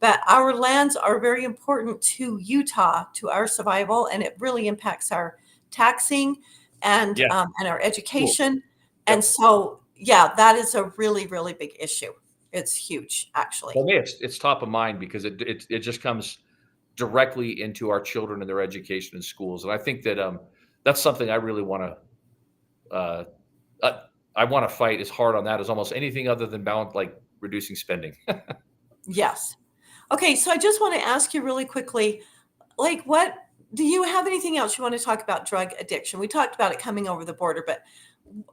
But our lands are very important to Utah, to our survival, and it really impacts our taxing and our education. Cool. And so, that is a really, really big issue. It's huge, actually. For me, it's top of mind, because it just comes directly into our children and their education in schools. And I think that that's something I really want to fight as hard on that as almost anything other than reducing spending. Yes. Okay, so I just want to ask you really quickly, what do you have anything else you want to talk about drug addiction? We talked about it coming over the border, but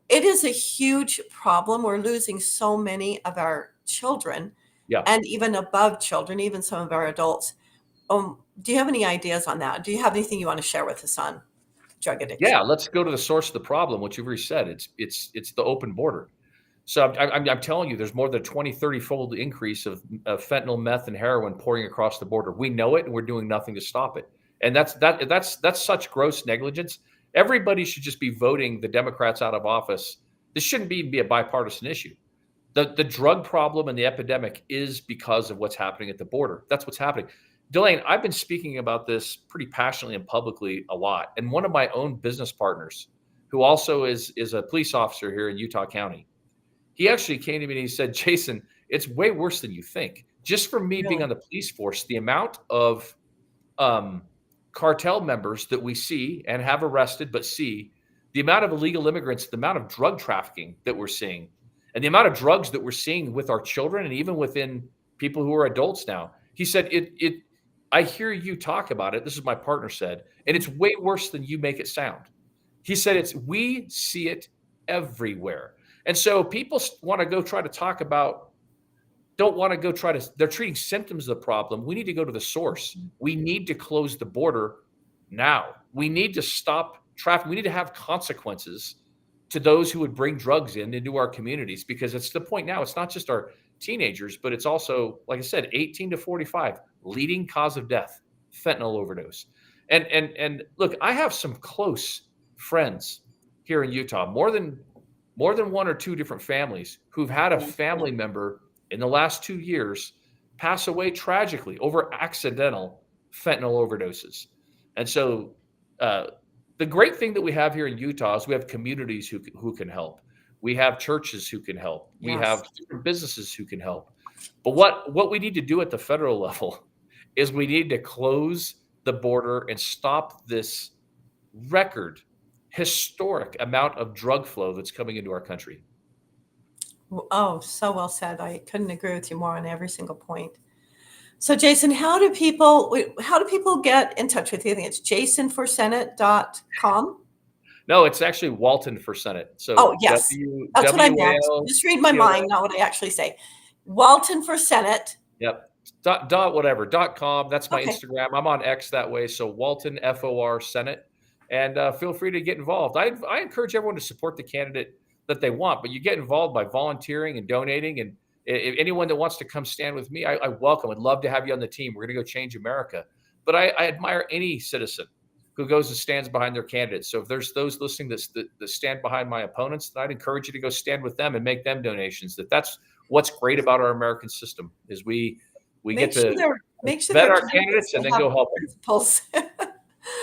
it is a huge problem. We're losing so many of our children, and even above children, even some of our adults. Do you have any ideas on that? Do you have anything you want to share with us on drug addiction? Yeah, let's go to the source of the problem, which you've already said. It's the open border. So I'm telling you, there's more than a 20, 30-fold increase of fentanyl, meth, and heroin pouring across the border. We know it, and we're doing nothing to stop it. And that's such gross negligence. Everybody should just be voting the Democrats out of office. This shouldn't be a bipartisan issue. The drug problem and the epidemic is because of what's happening at the border. That's what's happening. Dalane, I've been speaking about this pretty passionately and publicly a lot. And one of my own business partners, who also is a police officer here in Utah County, he actually came to me and he said, Jason, it's way worse than you think. Just from me being on the police force, the amount of cartel members that we see and have arrested, the amount of illegal immigrants, the amount of drug trafficking that we're seeing, and the amount of drugs that we're seeing with our children and even within people who are adults now. He said, I hear you talk about it. This is my partner said, and it's way worse than you make it sound. He said, we see it everywhere. And so people want to go try to talk about, they're treating symptoms of the problem. We need to go to the source. We need to close the border now. We need to stop traffic. We need to have consequences to those who would bring drugs into our communities, because it's the point now. It's not just our teenagers, but it's also, like I said, 18 to 45, leading cause of death, fentanyl overdose. And look, I have some close friends here in Utah, more than one or two different families who've had a family member in the last 2 years pass away tragically over accidental fentanyl overdoses. And so the great thing that we have here in Utah is we have communities who can help. We have churches who can help. We have different businesses who can help. But what we need to do at the federal level is we need to close the border and stop this record historic amount of drug flow that's coming into our country. Oh, so well said. I couldn't agree with you more on every single point. So, Jason, how do people get in touch with you? I think it's jasonforsenate.com. No, it's actually Walton for Senate. So Oh, yes. That's what I meant. Just read my mind, not what I actually say. Walton for Senate. Yep. .com. That's my Instagram. I'm on X that way. So Walton FOR Senate, and feel free to get involved. I encourage everyone to support the candidate that they want, but you get involved by volunteering and donating. And if anyone that wants to come stand with me, I welcome. I'd love to have you on the team. We're going to go change America. But I admire any citizen who goes and stands behind their candidates. So if there's those listening that stand behind my opponents, then I'd encourage you to go stand with them and make them donations. That's what's great about our American system is we get to vet our candidates and then go help them.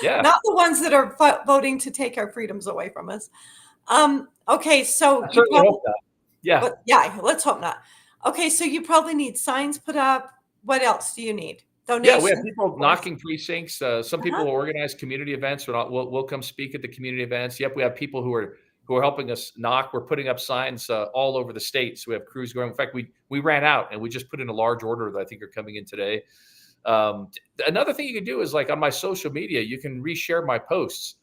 Yeah. Not the ones that are voting to take our freedoms away from us. Okay, so you probably hope not. Yeah. Yeah, let's hope not. Okay, so you probably need signs put up. What else do you need? Donations? Yeah, we have people knocking precincts. Some people will organize community events. We'll come speak at the community events. Yep, we have people who are helping us knock. We're putting up signs all over the state. So we have crews going. In fact, we ran out and we just put in a large order that I think are coming in today. Another thing you can do is like on my social media, you can reshare my posts.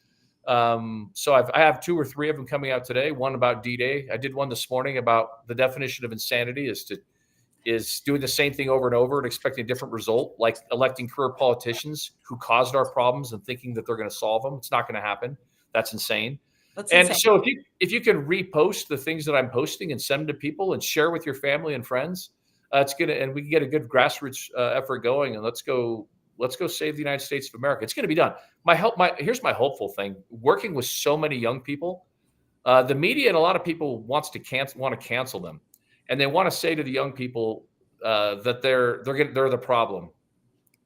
So I have 2 or 3 of them coming out today. One about D-Day. I did one this morning about the definition of insanity is doing the same thing over and over and expecting a different result, like electing career politicians who caused our problems and thinking that they're going to solve them. It's not going to happen. That's insane. So if you can repost the things that I'm posting and send them to people and share with your family and friends, and we can get a good grassroots effort going, and let's go save the United States of America. It's going to be done. Here's my hopeful thing. Working with so many young people, the media and a lot of people want to cancel them, and they want to say to the young people that they're the problem.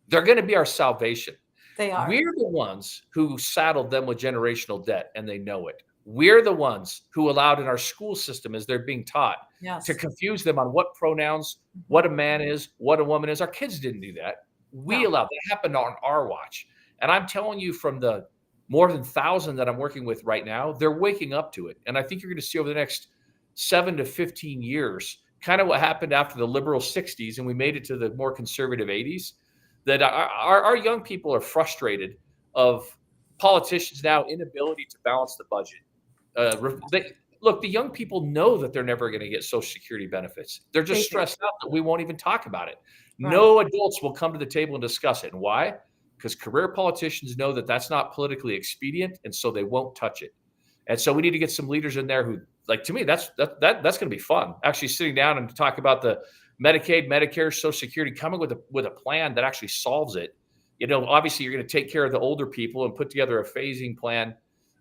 They're going to be our salvation. They are. We're the ones who saddled them with generational debt, and they know it. We're the ones who allowed in our school system, as they're being taught, to confuse them on what pronouns, what a man is, what a woman is. Our kids didn't do that. We allowed that. Happened on our watch. And I'm telling you, from the more than 1,000 that I'm working with right now, they're waking up to it. And I think you're going to see over the next 7 to 15 years, kind of what happened after the liberal 60s, and we made it to the more conservative 80s, that our young people are frustrated of politicians now inability to balance the budget. Look, the young people know that they're never going to get Social Security benefits. They're just stressed out that we won't even talk about it. Right. No adults will come to the table and discuss it. And why? Because career politicians know that that's not politically expedient, and so they won't touch it. And so we need to get some leaders in there who, like, to me, that's going to be fun. Actually sitting down and talk about the Medicaid, Medicare, Social Security, coming with a plan that actually solves it. Obviously you're going to take care of the older people and put together a phasing plan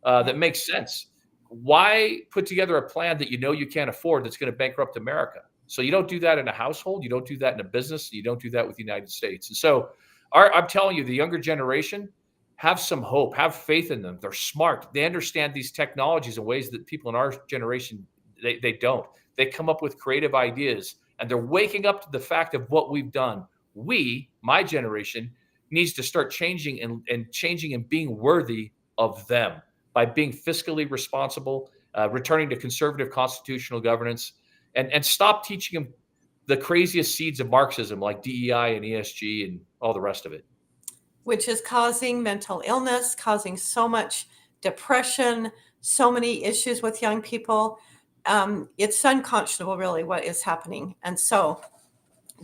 that makes sense. Why put together a plan that you can't afford that's going to bankrupt America? So you don't do that in a household. You don't do that in a business. You don't do that with the United States. And so I'm telling you, the younger generation, have some hope, have faith in them. They're smart. They understand these technologies in ways that people in our generation, they don't. They come up with creative ideas, and they're waking up to the fact of what we've done. My generation, needs to start changing and being worthy of them by being fiscally responsible, returning to conservative constitutional governance, and stop teaching them the craziest seeds of Marxism like DEI and ESG and all the rest of it. Which is causing mental illness, causing so much depression, so many issues with young people. It's unconscionable, really, what is happening. And so,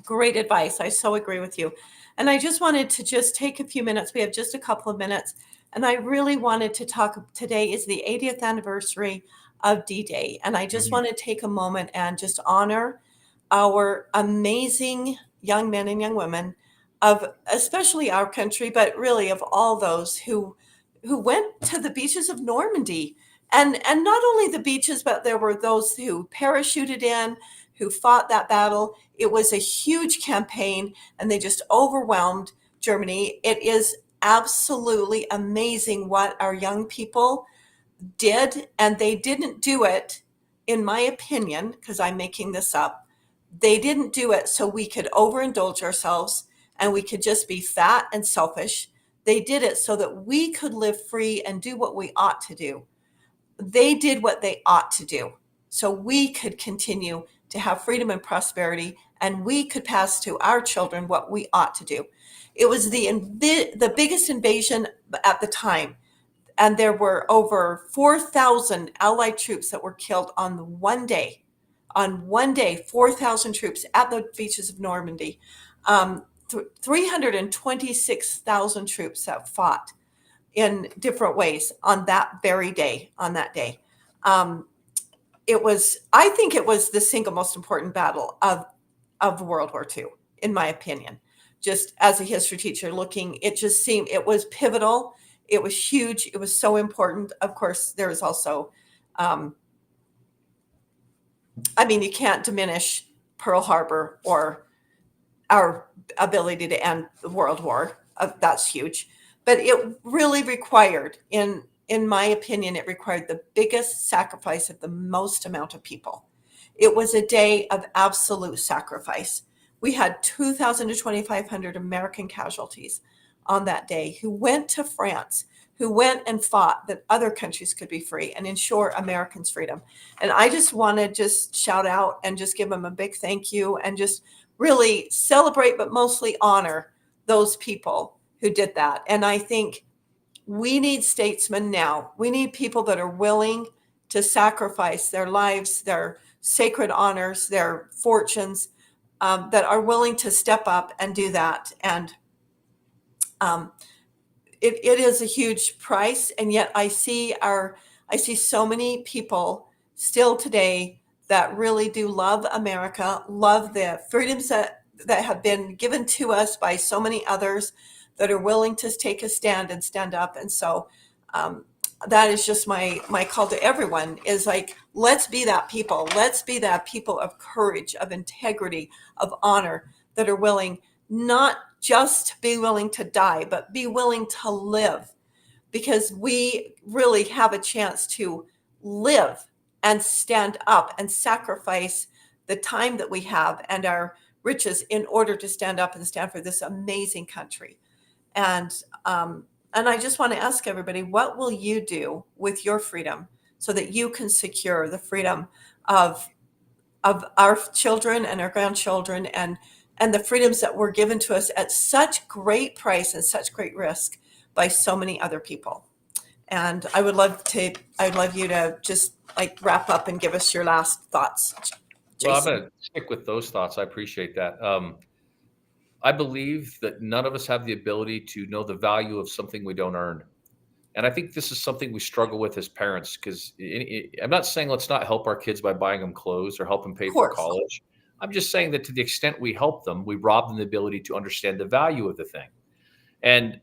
great advice. I so agree with you. And I just wanted to take a few minutes. We have just a couple of minutes. And I really wanted to talk. Today is the 80th anniversary of D-Day. And I just want to take a moment and just honor our amazing young men and young women of especially our country, but really of all those who went to the beaches of Normandy. And not only the beaches, but there were those who parachuted in, who fought that battle. It was a huge campaign, and they just overwhelmed Germany. It is absolutely amazing what our young people did, and they didn't do it, in my opinion, because I'm making this up, they didn't do it so we could overindulge ourselves and we could just be fat and selfish. They did it so that we could live free and do what we ought to do. they did what they ought to do so we could continue to have freedom and prosperity, and we could pass to our children what we ought to do. It was the biggest invasion at the time, and there were over 4,000 Allied troops that were killed on one day. On one day, 4,000 troops at the beaches of Normandy. 326,000 troops that fought in different ways on that very day, on that day. I think it was the single most important battle of World War II, in my opinion. Just as a history teacher looking, it just seemed it was pivotal. It was huge. It was so important. Of course, there was also, you can't diminish Pearl Harbor or our ability to end the World War. That's huge. But it really required, in my opinion, it required the biggest sacrifice of the most amount of people. It was a day of absolute sacrifice. We had 2,000 to 2,500 American casualties on that day who went to France, who went and fought that other countries could be free and ensure Americans' freedom. And I just want to just shout out and just give them a big thank you and just really celebrate, but mostly honor those people who did that. And I think we need statesmen now. We need people that are willing to sacrifice their lives, their sacred honors, their fortunes, that are willing to step up and do that. And it is a huge price. And yet I see so many people still today that really do love America, love the freedoms that have been given to us by so many others, that are willing to take a stand and stand up. And so that is just my call to everyone, is like, let's be that people. Let's be that people of courage, of integrity, of honor, that are willing not just be willing to die, but be willing to live, because we really have a chance to live and stand up and sacrifice the time that we have and our riches in order to stand up and stand for this amazing country. And I just want to ask everybody, what will you do with your freedom so that you can secure the freedom of our children and our grandchildren, and the freedoms that were given to us at such great price and such great risk by so many other people? And I'd love you to just like wrap up and give us your last thoughts, Jason. Well, I'm going to stick with those thoughts. I appreciate that. I believe that none of us have the ability to know the value of something we don't earn. And I think this is something we struggle with as parents, because I'm not saying let's not help our kids by buying them clothes or help them pay for college. I'm just saying that to the extent we help them, we rob them the ability to understand the value of the thing. And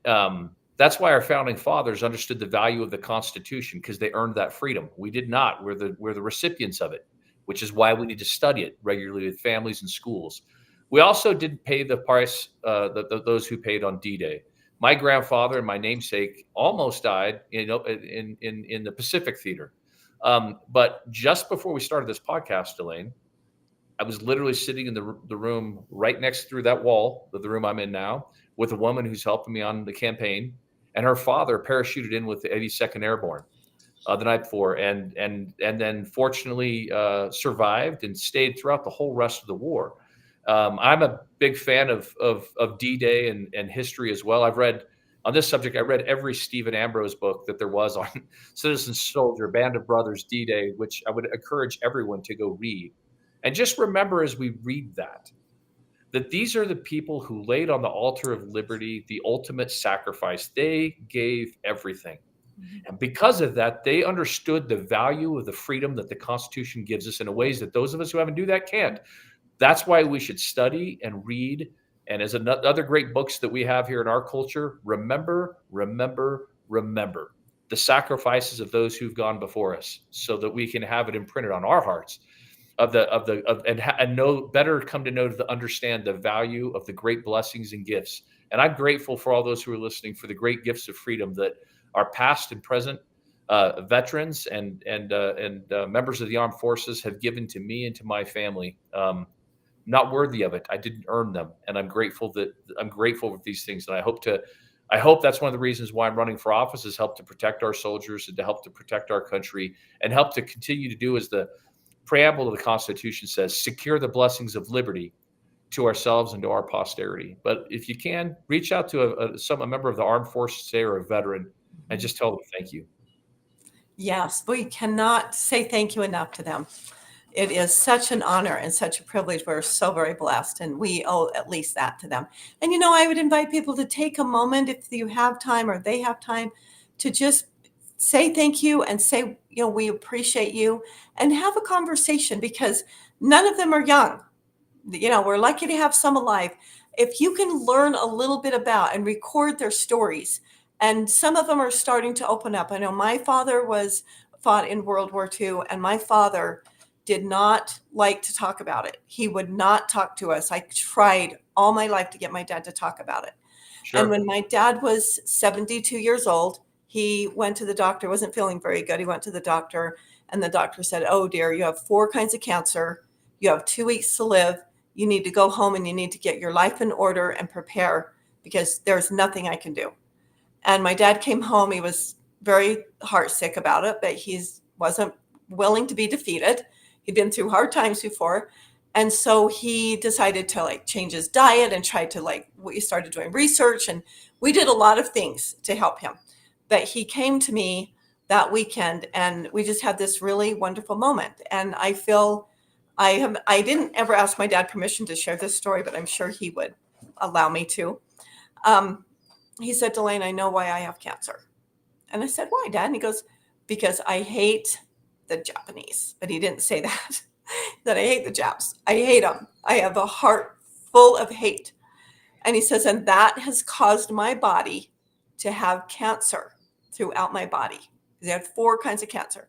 that's why our founding fathers understood the value of the Constitution, because they earned that freedom. We did not. We're the recipients of it, which is why we need to study it regularly with families and schools. We also didn't pay the price those who paid on D-Day. My grandfather and my namesake almost died, in the Pacific Theater. But just before we started this podcast, Dalane, I was literally sitting in the room right next through that wall of the room I'm in now, with a woman who's helping me on the campaign, and her father parachuted in with the 82nd Airborne the night before, and then fortunately survived and stayed throughout the whole rest of the war. I'm a big fan of D-Day and history as well. I've read on this subject. I read every Stephen Ambrose book that there was on Citizen Soldier, Band of Brothers, D-Day, which I would encourage everyone to go read. And just remember as we read that these are the people who laid on the altar of liberty the ultimate sacrifice. They gave everything. Mm-hmm. And because of that, they understood the value of the freedom that the Constitution gives us in ways that those of us who haven't do that can't. That's why we should study and read. And as other great books that we have here in our culture, remember the sacrifices of those who've gone before us, so that we can have it imprinted on our hearts and know better, come to know, to understand the value of the great blessings and gifts. And I'm grateful for all those who are listening for the great gifts of freedom that our past and present veterans and members of the armed forces have given to me and to my family. Not worthy of it. I didn't earn them, and I'm grateful for these things. And I hope to I hope that's one of the reasons why I'm running for office, is help to protect our soldiers and to help to protect our country and help to continue to do as the preamble of the Constitution says, secure the blessings of liberty to ourselves and to our posterity. But if you can, reach out to a member of the armed forces today or a veteran and just tell them thank you. Yes, we cannot say thank you enough to them. It is such an honor and such a privilege. We're so very blessed, and we owe at least that to them. And, I would invite people to take a moment, if you have time or they have time, to just say thank you and say, we appreciate you, and have a conversation, because none of them are young. We're lucky to have some alive. If you can learn a little bit about and record their stories, and some of them are starting to open up. I know my father fought in World War II, and my father did not like to talk about it. He would not talk to us. I tried all my life to get my dad to talk about it. Sure. And when my dad was 72 years old, he went to the doctor, wasn't feeling very good. He went to the doctor, and the doctor said, "Oh dear, you have 4 kinds of cancer. You have 2 weeks to live. You need to go home and you need to get your life in order and prepare, because there's nothing I can do." And my dad came home. He was very heartsick about it, but he wasn't willing to be defeated. He'd been through hard times before. And so he decided to change his diet and tried to we started doing research, and we did a lot of things to help him. But he came to me that weekend, and we just had this really wonderful moment. And I feel I didn't ever ask my dad permission to share this story, but I'm sure he would allow me to. He said, "Dalane, I know why I have cancer." And I said, "Why, Dad?" And he goes, "Because I hate the Japanese." But he didn't say that. That I hate the Japs. I hate them. I have a heart full of hate. And he says, and that has caused my body to have cancer throughout my body. He had 4 kinds of cancer.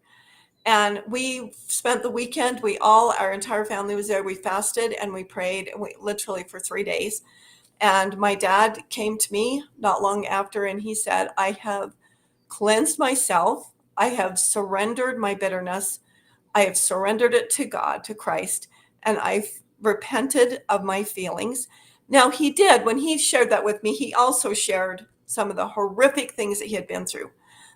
And we spent the weekend, our entire family was there. We fasted and we prayed, literally for 3 days. And my dad came to me not long after, and he said, "I have cleansed myself. I have surrendered my bitterness. I have surrendered it to God, to Christ, and I've repented of my feelings." Now, he did, when he shared that with me, he also shared some of the horrific things that he had been through,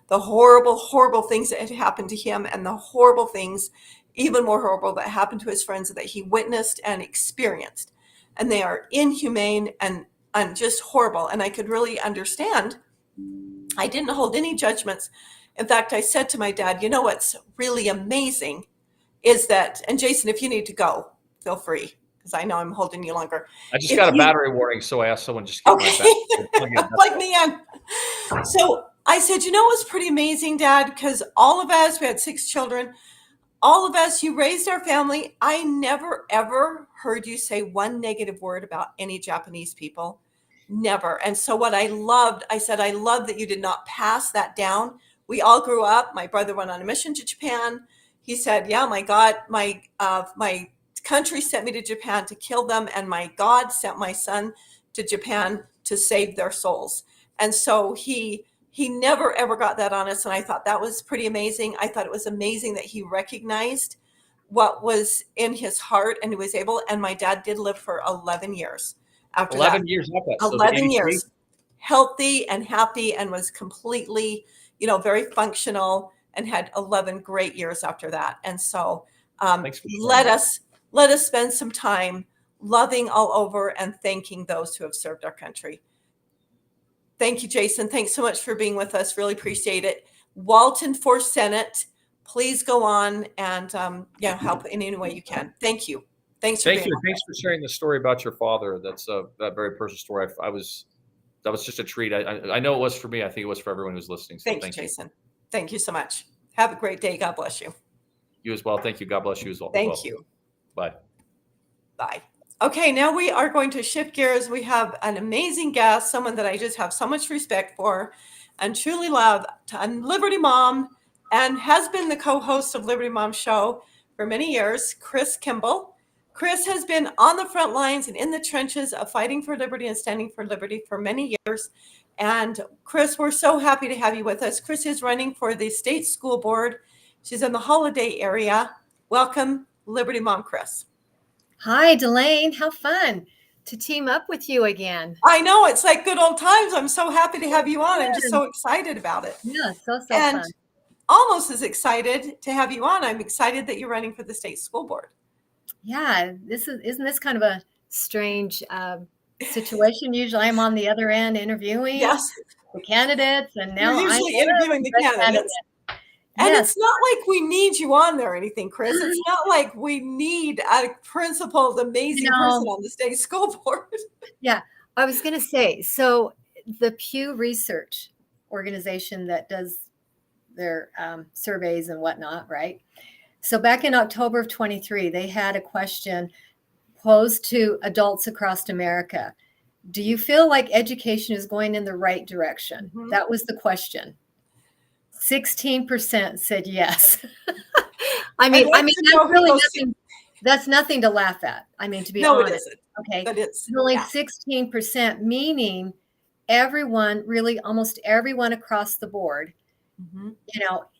the horrible, horrible things that had happened to him, and the horrible things, even more horrible, that happened to his friends that he witnessed and experienced. And they are inhumane and just horrible. And I could really understand. I didn't hold any judgments. In fact, I said to my dad, what's really amazing is that, and Jason, if you need to go, feel free, because I know I'm holding you longer. I just got a battery warning, so I asked someone just to get my battery. Plug me in. So I said, what's pretty amazing, Dad, because all of us, we had 6 children, all of us, you raised our family. I never, ever heard you say one negative word about any Japanese people. Never. And so what I loved, I said, I love that you did not pass that down. We all grew up. My brother went on a mission to Japan. He said, "Yeah, my God, my country sent me to Japan to kill them, and my God sent my son to Japan to save their souls." And so he never, ever got that on us. And I thought that was pretty amazing. I thought it was amazing that he recognized what was in his heart, and he was able, and my dad did live for 11 years after 11 years after that. 11 years, healthy and happy, and was completely, very functional, and had 11 great years after that. And so let us spend some time loving all over and thanking those who have served our country. Thank you, Jason. Thanks so much for being with us. Really appreciate it. Walton for Senate, please go on and help in any way you can. Thank you. Thanks for sharing the story about your father. That's that very personal story. That was just a treat. I know it was for me. I think it was for everyone who's listening. So thank you, Jason. Thank you so much. Have a great day. God bless you. You as well. Thank you. God bless you as well. Thank you. Bye. Bye. Okay, now we are going to shift gears. We have an amazing guest, someone that I just have so much respect for and truly love, a Liberty Mom, and has been the co-host of Liberty Mom Show for many years, Kris Kimball. Kris has been on the front lines and in the trenches of fighting for liberty and standing for liberty for many years. And Kris, we're so happy to have you with us. Kris is running for the state school board. She's in the Holiday area. Welcome, Liberty Mom Kris. Hi, Dalane. How fun. to team up with you again. I know, it's like good old times. I'm so happy to have you on. I'm just so excited about it. Yeah, so And fun. almost as excited to have you on. I'm excited that you're running for the state school board. Yeah, isn't this kind of a strange situation? Usually I'm on the other end interviewing Yes, the candidates, and you're now I'm usually interviewing the candidates. candidate. And Yes. it's not like we need you on there or anything, Kris. It's not like we need a principled, amazing person on the state school board. Yeah, I was going to say, so the Pew Research organization that does their surveys and whatnot, right? So back in October of 23, they had a question posed to adults across America. Do you feel like education is going in the right direction? Mhm. That was the question. 16% said yes. I mean, that's nothing to laugh at. I mean, to be honest. No, it isn't. Okay. But it's only 16%, meaning everyone, really almost everyone across the board,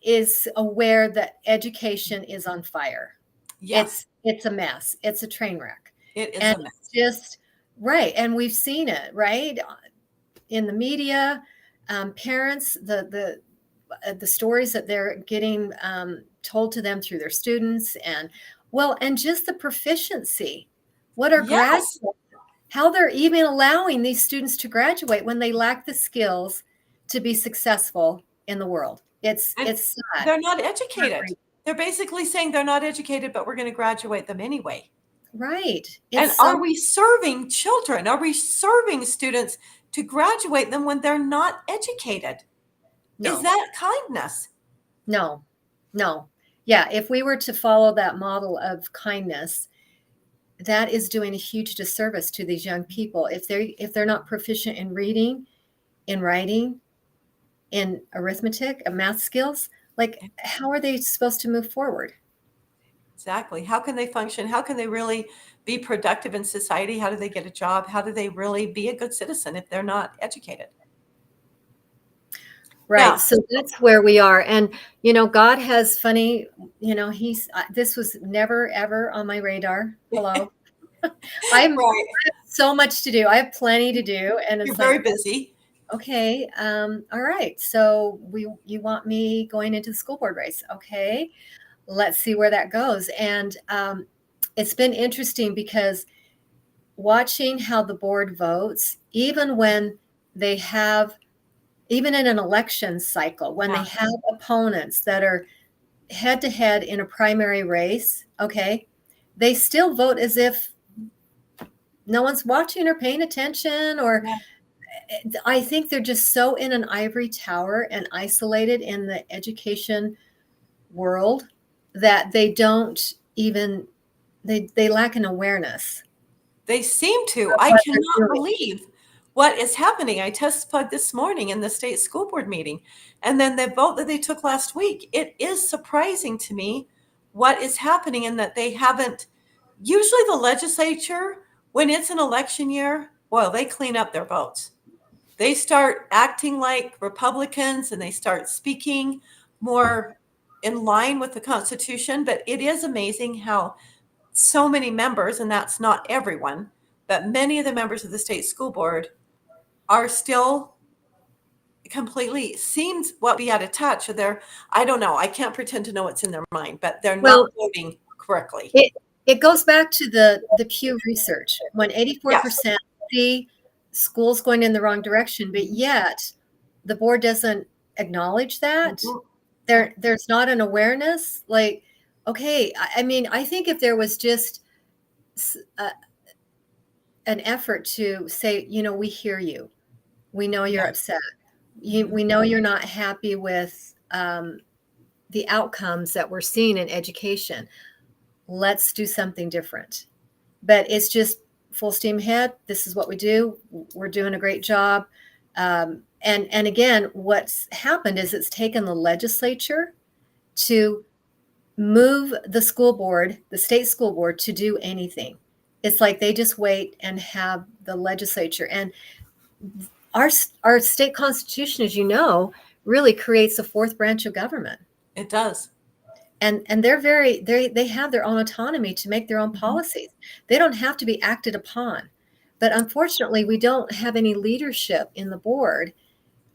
is aware that education is on fire. Yes. It's a mess. It's a train wreck. It is and a mess. Just right. And we've seen it, right? In the media, parents, the stories that they're getting told to them through their students, and just the proficiency. What are graduates? How they're even allowing these students to graduate when they lack the skills to be successful in the world. It's sad. They're not educated. They're basically saying they're not educated, but we're going to graduate them anyway. Right. And are we serving children? Are we serving students to graduate them when they're not educated? No. Is that kindness? No. Yeah. If we were to follow that model of kindness, that is doing a huge disservice to these young people. If they're not proficient in reading, in writing, in arithmetic, math skills, like how are they supposed to move forward? Exactly. How can they function? How can they really be productive in society? How do they get a job? How do they really be a good citizen if they're not educated? Right. Yeah. So that's where we are. And, God has funny, this was never, ever on my radar. Hello. I have so much to do. I have plenty to do. And you're very busy. Okay. All right. So you want me going into the school board race? Okay. Let's see where that goes. And it's been interesting because watching how the board votes, even when they have, even in an election cycle, when they have opponents that are head to head in a primary race, okay, they still vote as if no one's watching or paying attention, or I think they're just so in an ivory tower and isolated in the education world that they don't even, they lack an awareness. They seem to. I cannot believe what is happening. I testified this morning in the state school board meeting, and then the vote that they took last week. It is surprising to me what is happening, and that they haven't. Usually the legislature, when it's an election year, they clean up their votes. They start acting like Republicans, and they start speaking more in line with the Constitution. But it is amazing how so many members, and that's not everyone, but many of the members of the state school board are still completely seems be out of touch. Or they're, I don't know, I can't pretend to know what's in their mind, but they're not voting correctly. It goes back to the Pew Research, when 84% see schools going in the wrong direction, but yet the board doesn't acknowledge that. There's not an awareness. Like, okay, I mean, I think if there was just an effort to say, we hear you. We know you're upset. We know you're not happy with the outcomes that we're seeing in education. Let's do something different. But it's just full steam ahead. This is what we do. We're doing a great job. And again, what's happened is it's taken the legislature to move the school board, the state school board, to do anything. It's like they just wait and have the legislature. And our state constitution, as you know, really creates a fourth branch of government. It does. And they have their own autonomy to make their own policies. They don't have to be acted upon. But unfortunately, we don't have any leadership in the board,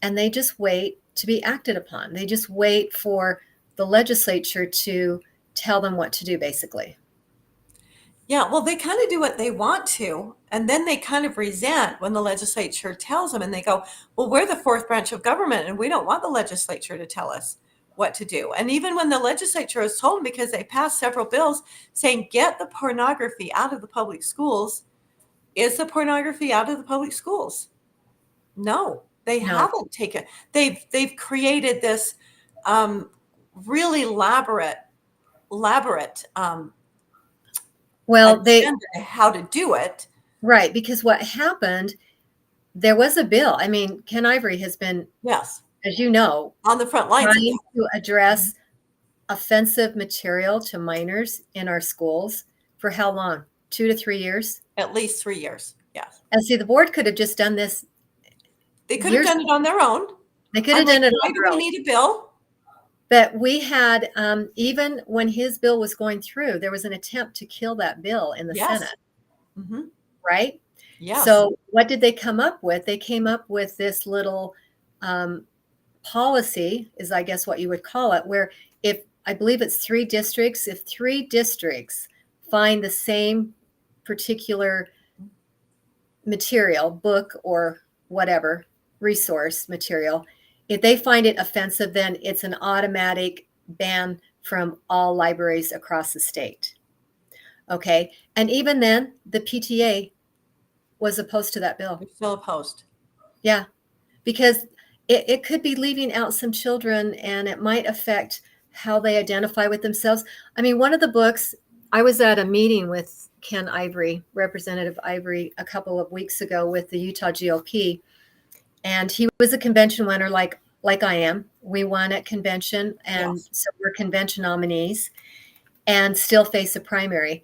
and they just wait to be acted upon. They just wait for the legislature to tell them what to do, basically. Yeah, well, they kind of do what they want to, and then they kind of resent when the legislature tells them, and they go, well, we're the fourth branch of government, and we don't want the legislature to tell us what to do. And even when the legislature has told them, because they passed several bills saying, get the pornography out of the public schools, is the pornography out of the public schools? No, they haven't taken. They've created this really elaborate agenda how to do it. Right, because what happened, there was a bill. I mean, Ken Ivory has been, yes, as you know, on the front lines trying to address offensive material to minors in our schools for how long? 2 to 3 years? At least 3 years, yes. And see, the board could have just done this. They could have done it on their own. They could have done it on their own. Why do we need a bill? But we had, even when his bill was going through, there was an attempt to kill that bill in the Senate. Mm-hmm. Right? Yes. So what did they come up with? They came up with this little policy, is I guess what you would call it, where if, I believe it's 3 districts, if 3 districts find the same particular material, book or whatever, resource material, if they find it offensive, then it's an automatic ban from all libraries across the state. Okay. And even then, the PTA was opposed to that bill. They're still opposed. Yeah. Because it could be leaving out some children, and it might affect how they identify with themselves. I mean, one of the books, I was at a meeting with Ken Ivory, Representative Ivory, a couple of weeks ago with the Utah GOP. And he was a convention winner like I am. We won at convention, and so we're convention nominees and still face a primary.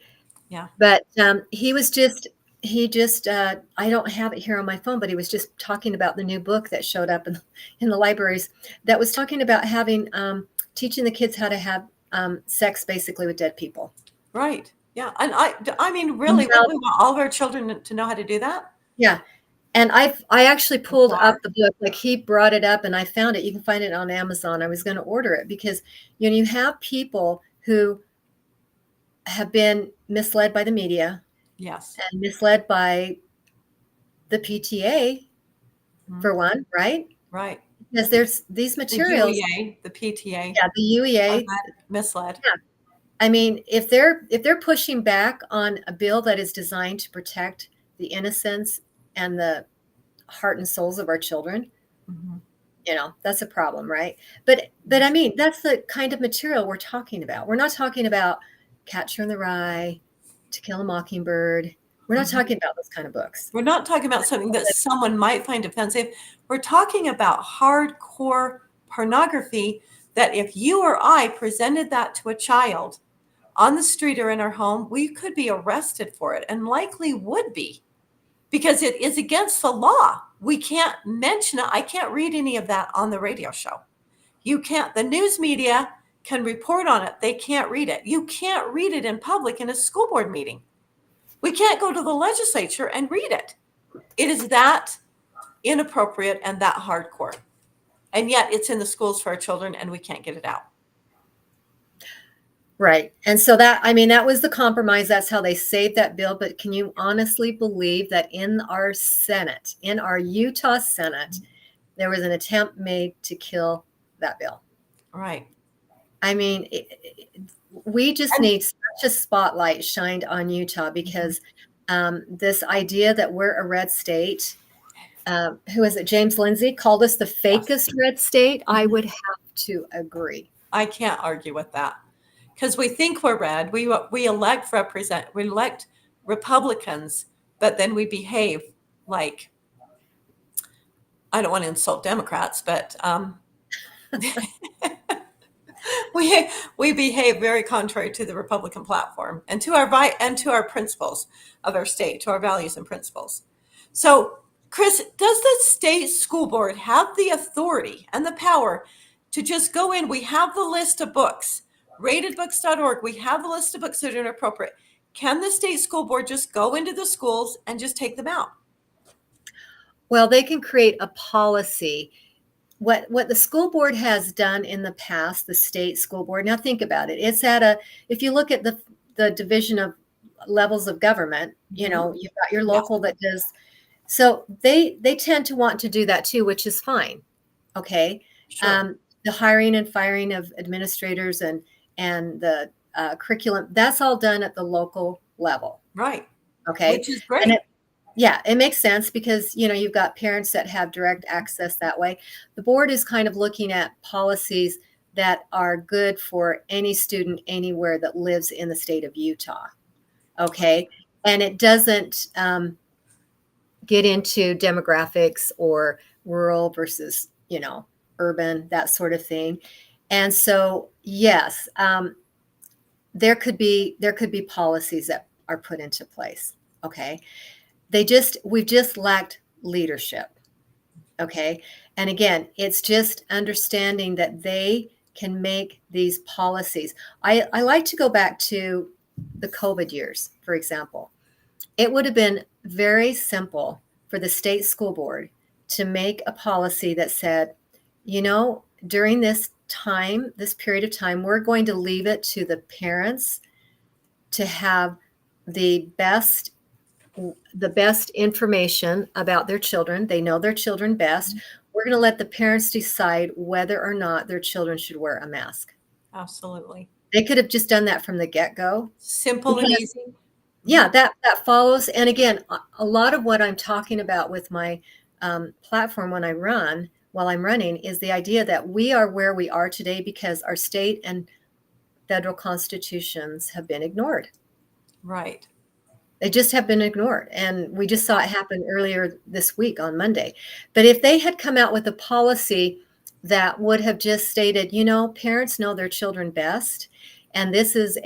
Yeah. But he just, I don't have it here on my phone, but he was just talking about the new book that showed up in the libraries that was talking about having, teaching the kids how to have sex basically with dead people. Right. Yeah. And I mean, really, we want all of our children to know how to do that? Yeah. And I actually pulled up the book, like he brought it up and I found it. You can find it on Amazon. I was going to order it because, you know, you have people who have been misled by the media. Yes. And misled by the PTA, for one, right? Right. Because there's these materials. The UEA, the PTA. Yeah, the UEA. Misled. Yeah. I mean, if they're pushing back on a bill that is designed to protect the innocence and the heart and souls of our children, you know, that's a problem, right? But I mean, that's the kind of material we're talking about. We're not talking about Catcher in the Rye, To Kill a Mockingbird. We're not talking about those kind of books. We're not talking about something that someone might find offensive. We're talking about hardcore pornography that if you or I presented that to a child on the street or in our home, we could be arrested for it, and likely would be, because it is against the law. We can't mention it. I can't read any of that on the radio show. You can't. The news media can report on it. They can't read it. You can't read it in public in a school board meeting. We can't go to the legislature and read it. It is that inappropriate and that hardcore. And yet it's in the schools for our children and we can't get it out. Right. And so that was the compromise. That's how they saved that bill. But can you honestly believe that in our Senate, in our Utah Senate, there was an attempt made to kill that bill? Right. I mean, we just need such a spotlight shined on Utah, because this idea that we're a red state, who is it? James Lindsay called us the fakest red state. I would have to agree. I can't argue with that, because we think we're red. We elect Republicans, but then we behave like, I don't want to insult Democrats, but we behave very contrary to the Republican platform and to our principles of our state, to our values and principles. So, Kris, does the state school board have the authority and the power to just go in? We have the list of books, ratedbooks.org. We have the list of books that are inappropriate. Can the state school board just go into the schools and just take them out? Well, they can create a policy. What the school board has done in the past, the state school board, now think about it. It's if you look at the division of levels of government, you've got your local that does, so they tend to want to do that too, which is fine. Okay. Sure. The hiring and firing of administrators and the curriculum, that's all done at the local level. Right. Okay. Which is great. And it makes sense because, you've got parents that have direct access that way. The board is kind of looking at policies that are good for any student anywhere that lives in the state of Utah. Okay. And it doesn't get into demographics or rural versus, urban, that sort of thing. And so, yes, there could be policies that are put into place. Okay. We've just lacked leadership. Okay. And again, it's just understanding that they can make these policies. I like to go back to the COVID years, for example. It would have been very simple for the state school board to make a policy that said, during this period of time, we're going to leave it to the parents to have the best information about their children. They know their children best. We're going to let the parents decide whether or not their children should wear a mask. Absolutely. They could have just done that from the get-go. Simple and easy. Yeah, that follows. And again, a lot of what I'm talking about with my platform while I'm running is the idea that we are where we are today because our state and federal constitutions have been ignored. Right. They just have been ignored. And we just saw it happen earlier this week on Monday. But if they had come out with a policy that would have just stated, parents know their children best, and this is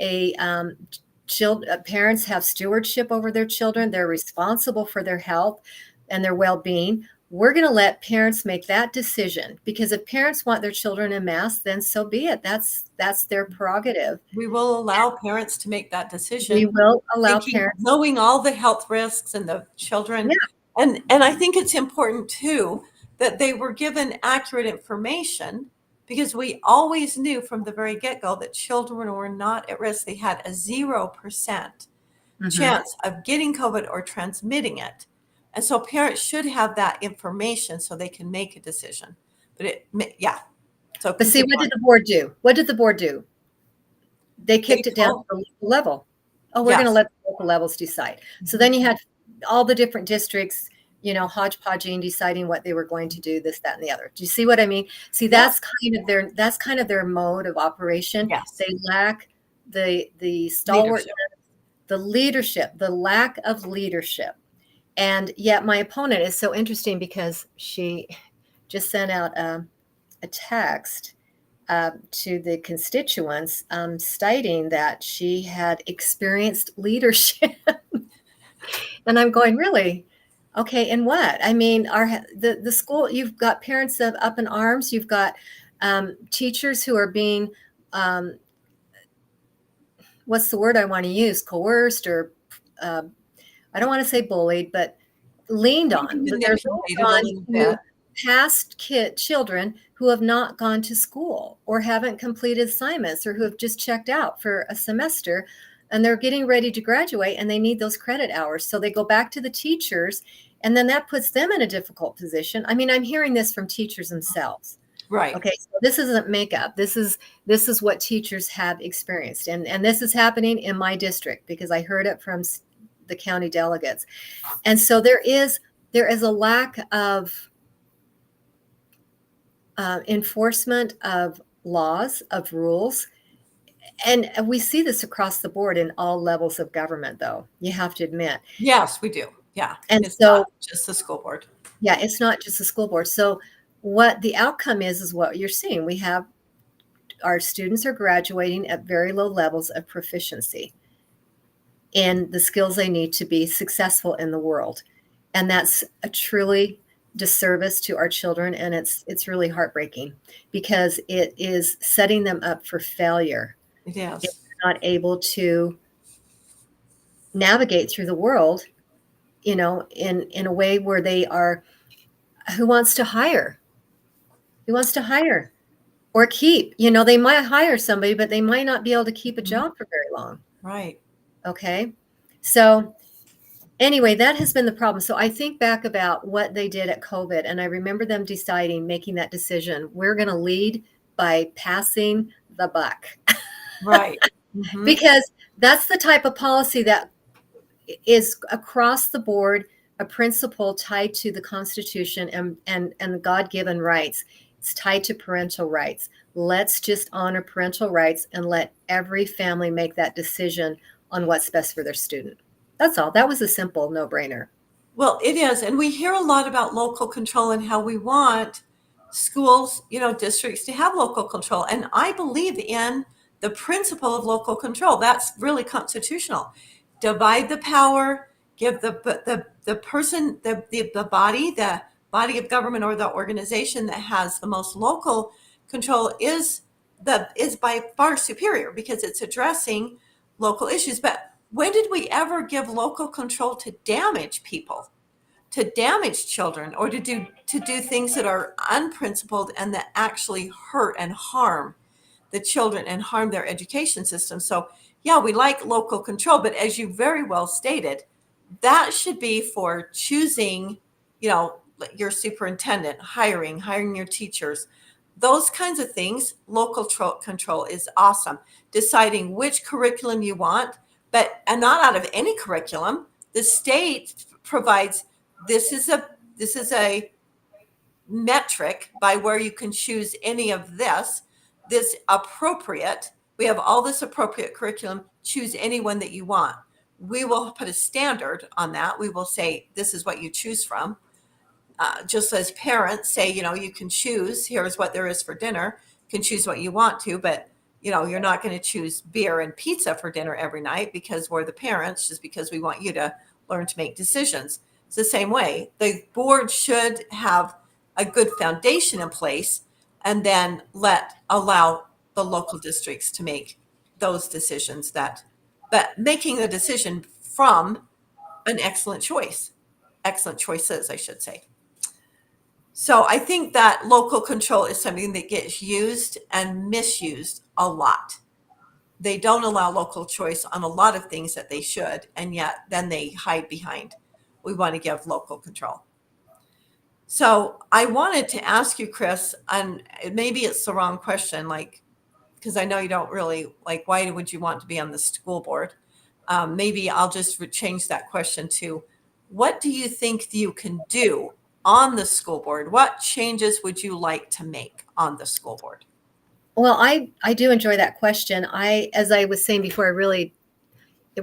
parents have stewardship over their children. They're responsible for their health and their well-being. We're going to let parents make that decision, because if parents want their children in mask, then so be it. That's their prerogative. We will allow parents to make that decision. We will allow parents, knowing all the health risks and the children. Yeah. And I think it's important too that they were given accurate information, because we always knew from the very get-go that children were not at risk. They had a 0% chance of getting COVID or transmitting it. And so parents should have that information so they can make a decision. But see, what did the board do? What did the board do? They kicked it down to the local level. Oh, we're going to let the local levels decide. So then you had all the different districts, hodgepodging, deciding what they were going to do, this, that, and the other. Do you see what I mean? See, that's kind of their mode of operation. Yes. They lack the stalwart, the leadership, the lack of leadership. And yet my opponent is so interesting because she just sent out a text to the constituents stating that she had experienced leadership. And I'm going, really? Okay, in what? I mean, the school, you've got parents up in arms. You've got teachers who are being, what's the word I want to use? Coerced or I don't want to say bullied, but leaned on. There's past children who have not gone to school or haven't completed assignments or who have just checked out for a semester, and they're getting ready to graduate and they need those credit hours. So they go back to the teachers, and then that puts them in a difficult position. I mean, I'm hearing this from teachers themselves. Right. Okay. So this isn't makeup. This is what teachers have experienced. And this is happening in my district because I heard it from the county delegates. And so there is a lack of enforcement of laws, of rules. And we see this across the board in all levels of government, though, you have to admit. Yes, we do. Yeah. And it's so, not just the school board. Yeah, it's not just the school board. So what the outcome is what you're seeing. We have our students are graduating at very low levels of proficiency in the skills they need to be successful in the world. And that's a truly disservice to our children. And it's really heartbreaking because it is setting them up for failure. It is. If they're not able to navigate through the world in a way where they are, who wants to hire? Who wants to hire or keep? They might hire somebody, but they might not be able to keep a job for very long. Right. Okay. So anyway, that has been the problem. So I think back about what they did at COVID, and I remember them making that decision. We're going to lead by passing the buck. Right. Mm-hmm. Because that's the type of policy that is across the board, a principle tied to the Constitution and the God-given rights. It's tied to parental rights. Let's just honor parental rights and let every family make that decision on what's best for their student. That's all. That was a simple no-brainer. Well, it is. And we hear a lot about local control and how we want schools, districts to have local control. And I believe in the principle of local control. That's really constitutional. Divide the power, give the person, the body of government or the organization that has the most local control is by far superior because it's addressing local issues. But when did we ever give local control to damage people, to damage children, or to do things that are unprincipled and that actually hurt and harm the children and harm their education system? So yeah, we like local control, but as you very well stated, that should be for choosing, your superintendent, hiring your teachers, those kinds of things. Local control is awesome. Deciding which curriculum you want, and not out of any curriculum. The state provides, this is a metric by where you can choose any of this appropriate. We have all this appropriate curriculum. Choose any one that you want. We will put a standard on that. We will say, this is what you choose from. Just as parents say, you can choose, here's what there is for dinner. You can choose what you want to, but you're not going to choose beer and pizza for dinner every night because we're the parents, just because we want you to learn to make decisions. It's the same way. The board should have a good foundation in place and then allow the local districts to make those decisions, but making the decision from an excellent choices, I should say. So I think that local control is something that gets used and misused a lot. They don't allow local choice on a lot of things that they should, and yet then they hide behind, we want to give local control. So I wanted to ask you, Kris, and maybe it's the wrong question, because I know you don't really why would you want to be on the school board? Maybe I'll just change that question to, what do you think you can do on the school board? What changes would you like to make on the school board? Well, I do enjoy that question. As I was saying before, it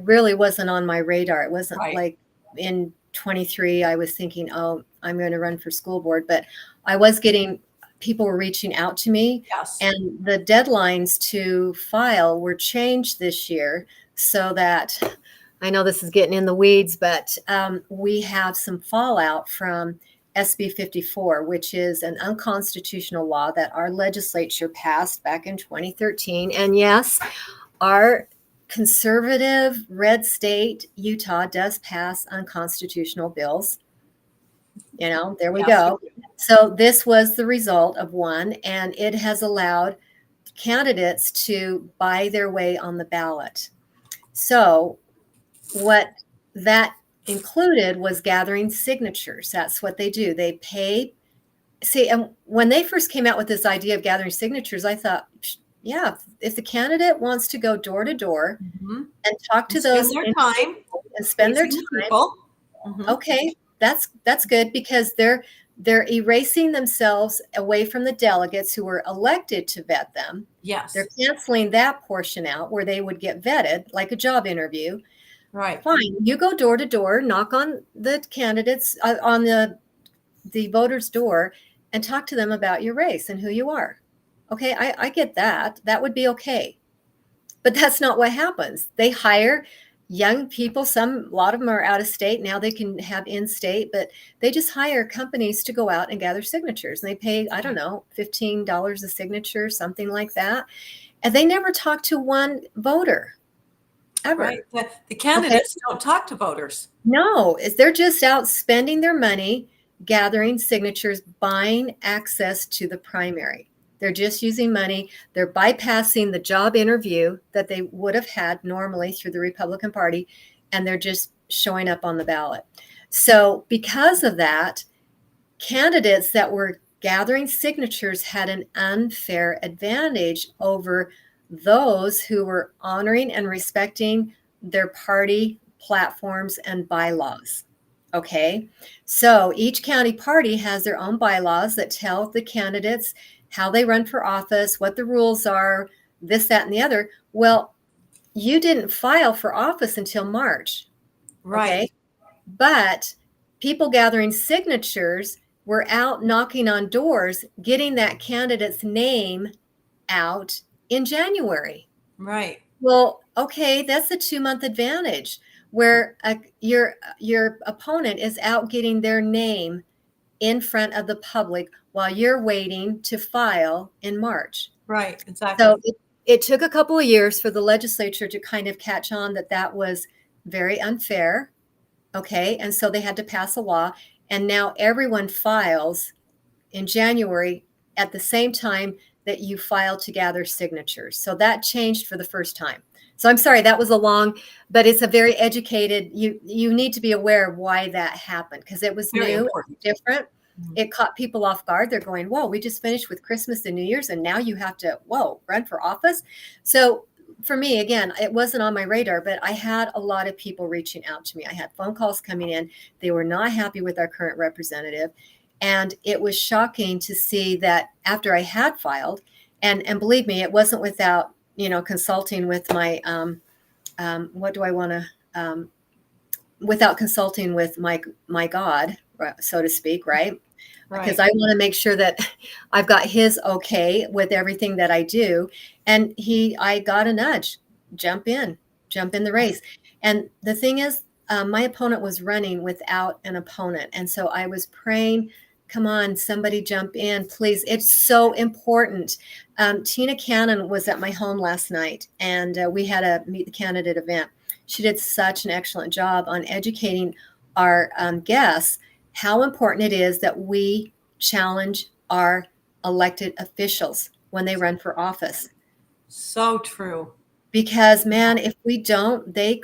really wasn't on my radar. It wasn't Right. Like in 23, I was thinking, oh, I'm going to run for school board, but I was getting, people were reaching out to me. Yes. And the deadlines to file were changed this year so that, I know this is getting in the weeds, but we have some fallout from SB 54, which is an unconstitutional law that our legislature passed back in 2013. And yes, our conservative red state, Utah, does pass unconstitutional bills. There we go. So this was the result of one, and it has allowed candidates to buy their way on the ballot. So what that included was gathering signatures. That's what they do. They pay. See, and when they first came out with this idea of gathering signatures, I thought, yeah, if the candidate wants to go door to door and talk to those and spend their time, okay, that's good, because they're erasing themselves away from the delegates who were elected to vet them. Yes. They're canceling that portion out where they would get vetted like a job interview. Right. Fine. You go door to door, knock on the candidates, on the voter's door, and talk to them about your race and who you are. Okay, I get that. That would be okay. But that's not what happens. They hire young people. A lot of them are out of state. Now they can have in-state, but they just hire companies to go out and gather signatures. And they pay, I don't know, $15 a signature, something like that. And they never talk to one voter. ever. Right. The candidates don't talk to voters. No, they're just out spending their money, gathering signatures, buying access to the primary. They're just using money. They're bypassing the job interview that they would have had normally through the Republican Party, and they're just showing up on the ballot. So because of that, candidates that were gathering signatures had an unfair advantage over those who were honoring and respecting their party platforms and bylaws. Okay, so each county party has their own bylaws that tell the candidates how they run for office, what the rules are, this, that, and the other. Well, you didn't file for office until March. Right. Okay? But people gathering signatures were out knocking on doors, getting that candidate's name out in January. Right. Well, okay, that's a 2-month advantage where your opponent is out getting their name in front of the public while you're waiting to file in March. Right. Exactly. So it took a couple of years for the legislature to kind of catch on that was very unfair. Okay, and so they had to pass a law, and now everyone files in January at the same time that you file to gather signatures. So that changed for the first time. So I'm sorry, that was a long, but it's a very educated, you need to be aware of why that happened, because it was Very new, important. different. Mhm. It caught people off guard. They're going, whoa, we just finished with Christmas and New Year's, and now you have to, run for office. So for me, again, it wasn't on my radar, but I had a lot of people reaching out to me. I had phone calls coming in. They were not happy with our current representative. And it was shocking to see that after I had filed, and believe me, it wasn't without, consulting with my, without consulting with my God, so to speak, right? Because I want to make sure that I've got his okay with everything that I do. And I got a nudge, jump in the race. And the thing is, my opponent was running without an opponent. And so I was praying, come on, somebody jump in, please. It's so important. Tina Cannon was at my home last night, and we had a Meet the Candidate event. She did such an excellent job on educating our guests how important it is that we challenge our elected officials when they run for office. So true. Because, man, if we don't, they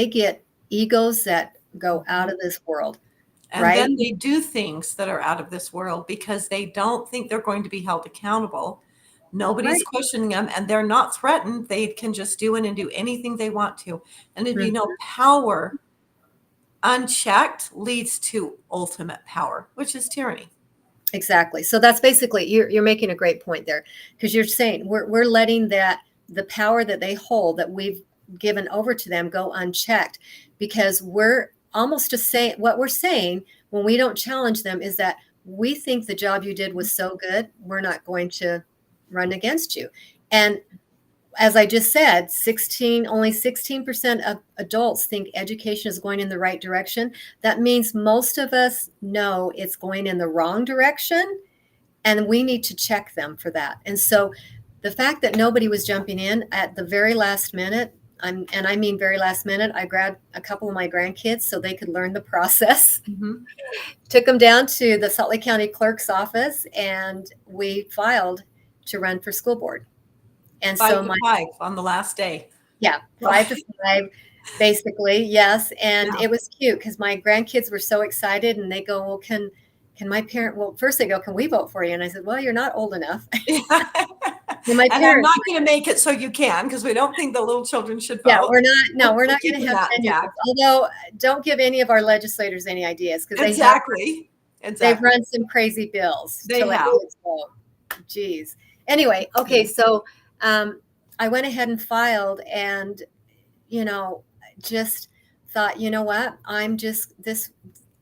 get egos that go out of this world. And right? then they do things that are out of this world because they don't think they're going to be held accountable. Nobody's questioning them, and they're not threatened. They can just do anything they want to. And if you know, power unchecked leads to ultimate power, which is tyranny. Exactly. So that's basically, you're making a great point there, because you're saying we're letting the power that they hold, that we've given over to them, go unchecked, because we're almost just saying, what we're saying when we don't challenge them is that we think the job you did was so good, we're not going to run against you. And as I just said, only 16% of adults think education is going in the right direction. That means most of us know it's going in the wrong direction, and we need to check them for that. And so the fact that nobody was jumping in at the very last minute, and I mean very last minute, I grabbed a couple of my grandkids so they could learn the process. Mm-hmm. Took them down to the Salt Lake County Clerk's office, and we filed to run for school board. And 5 to 5 on the last day. Yeah, 5 to 5, basically, yes. And It was cute because my grandkids were so excited, and they go, well, can my parent, well, first they go, can we vote for you? And I said, well, you're not old enough. And I'm not going to make it so you can, because we don't think the little children should vote. Yeah, we're not going to have tenure. Although, don't give any of our legislators any ideas, because Exactly. They've run some crazy bills. They have. Geez. Anyway, okay, so I went ahead and filed, and just thought, you know what,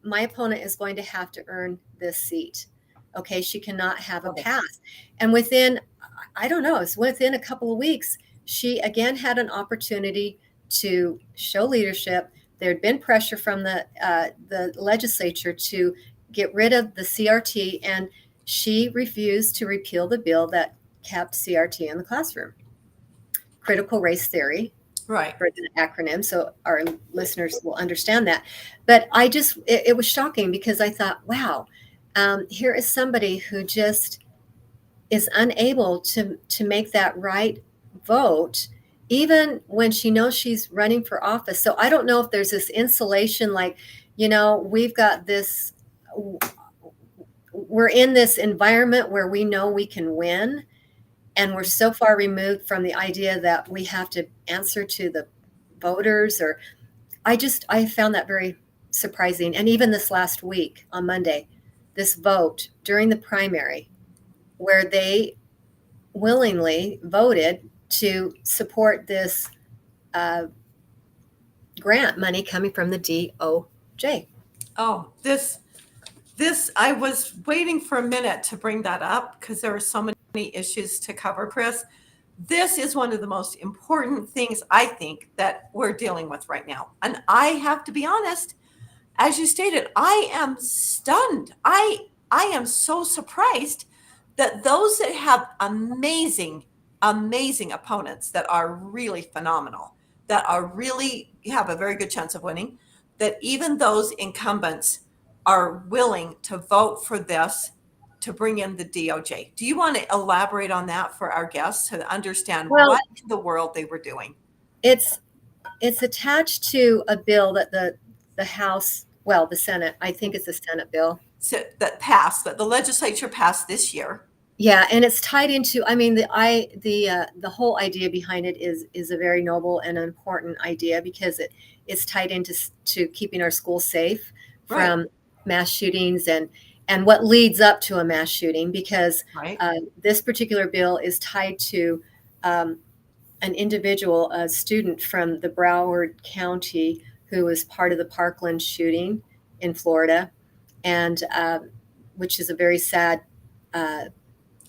my opponent is going to have to earn this seat. Okay, she cannot have a pass. And within a couple of weeks, she again had an opportunity to show leadership. There had been pressure from the legislature to get rid of the CRT, and she refused to repeal the bill that kept CRT in the classroom. Critical race theory. Right. for the acronym, so our listeners will understand that. But it was shocking because I thought, wow, here is somebody who just is unable to make that right vote, even when she knows she's running for office. So I don't know if there's this insulation, like, we've got this, we're in this environment where we know we can win, and we're so far removed from the idea that we have to answer to the voters. Or I found that very surprising. And even this last week on Monday, this vote during the primary, where they willingly voted to support this grant money coming from the DOJ. Oh, this I was waiting for a minute to bring that up because there are so many issues to cover, Kris. This is one of the most important things I think that we're dealing with right now. And I have to be honest, as you stated, I am stunned. I am so surprised that those that have amazing opponents that are really phenomenal, that are really have a very good chance of winning, that even those incumbents are willing to vote for this to bring in the DOJ. Do you want to elaborate on that for our guests to understand what in the world they were doing? It's attached to a bill that the House, the Senate, I think it's a Senate bill. So that the legislature passed this year. Yeah, and it's tied into, the whole idea behind it is a very noble and important idea, because it's tied into keeping our schools safe from mass shootings and what leads up to a mass shooting, because this particular bill is tied to an individual, a student from the Broward County, who was part of the Parkland shooting in Florida, and which is a very sad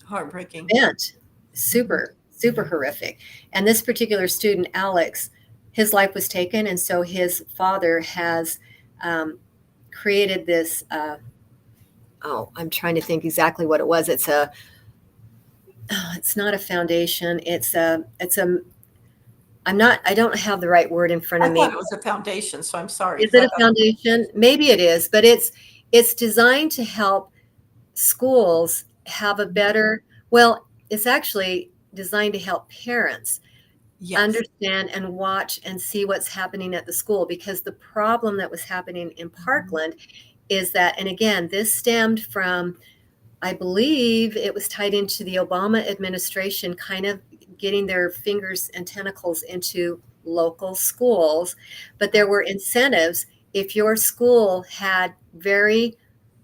heartbreaking event, super horrific. And this particular student, Alex, his life was taken, and so his father has created this. I'm trying to think exactly what it was. It's not a foundation. I don't have the right word in front of me. I thought it was a foundation, so I'm sorry. Is it a foundation? Maybe it is, but it's designed to help schools have a better, it's actually designed to help parents understand and watch and see what's happening at the school, because the problem that was happening in Parkland is that, and again, this stemmed from, I believe it was tied into the Obama administration kind of getting their fingers and tentacles into local schools, but there were incentives. If your school had very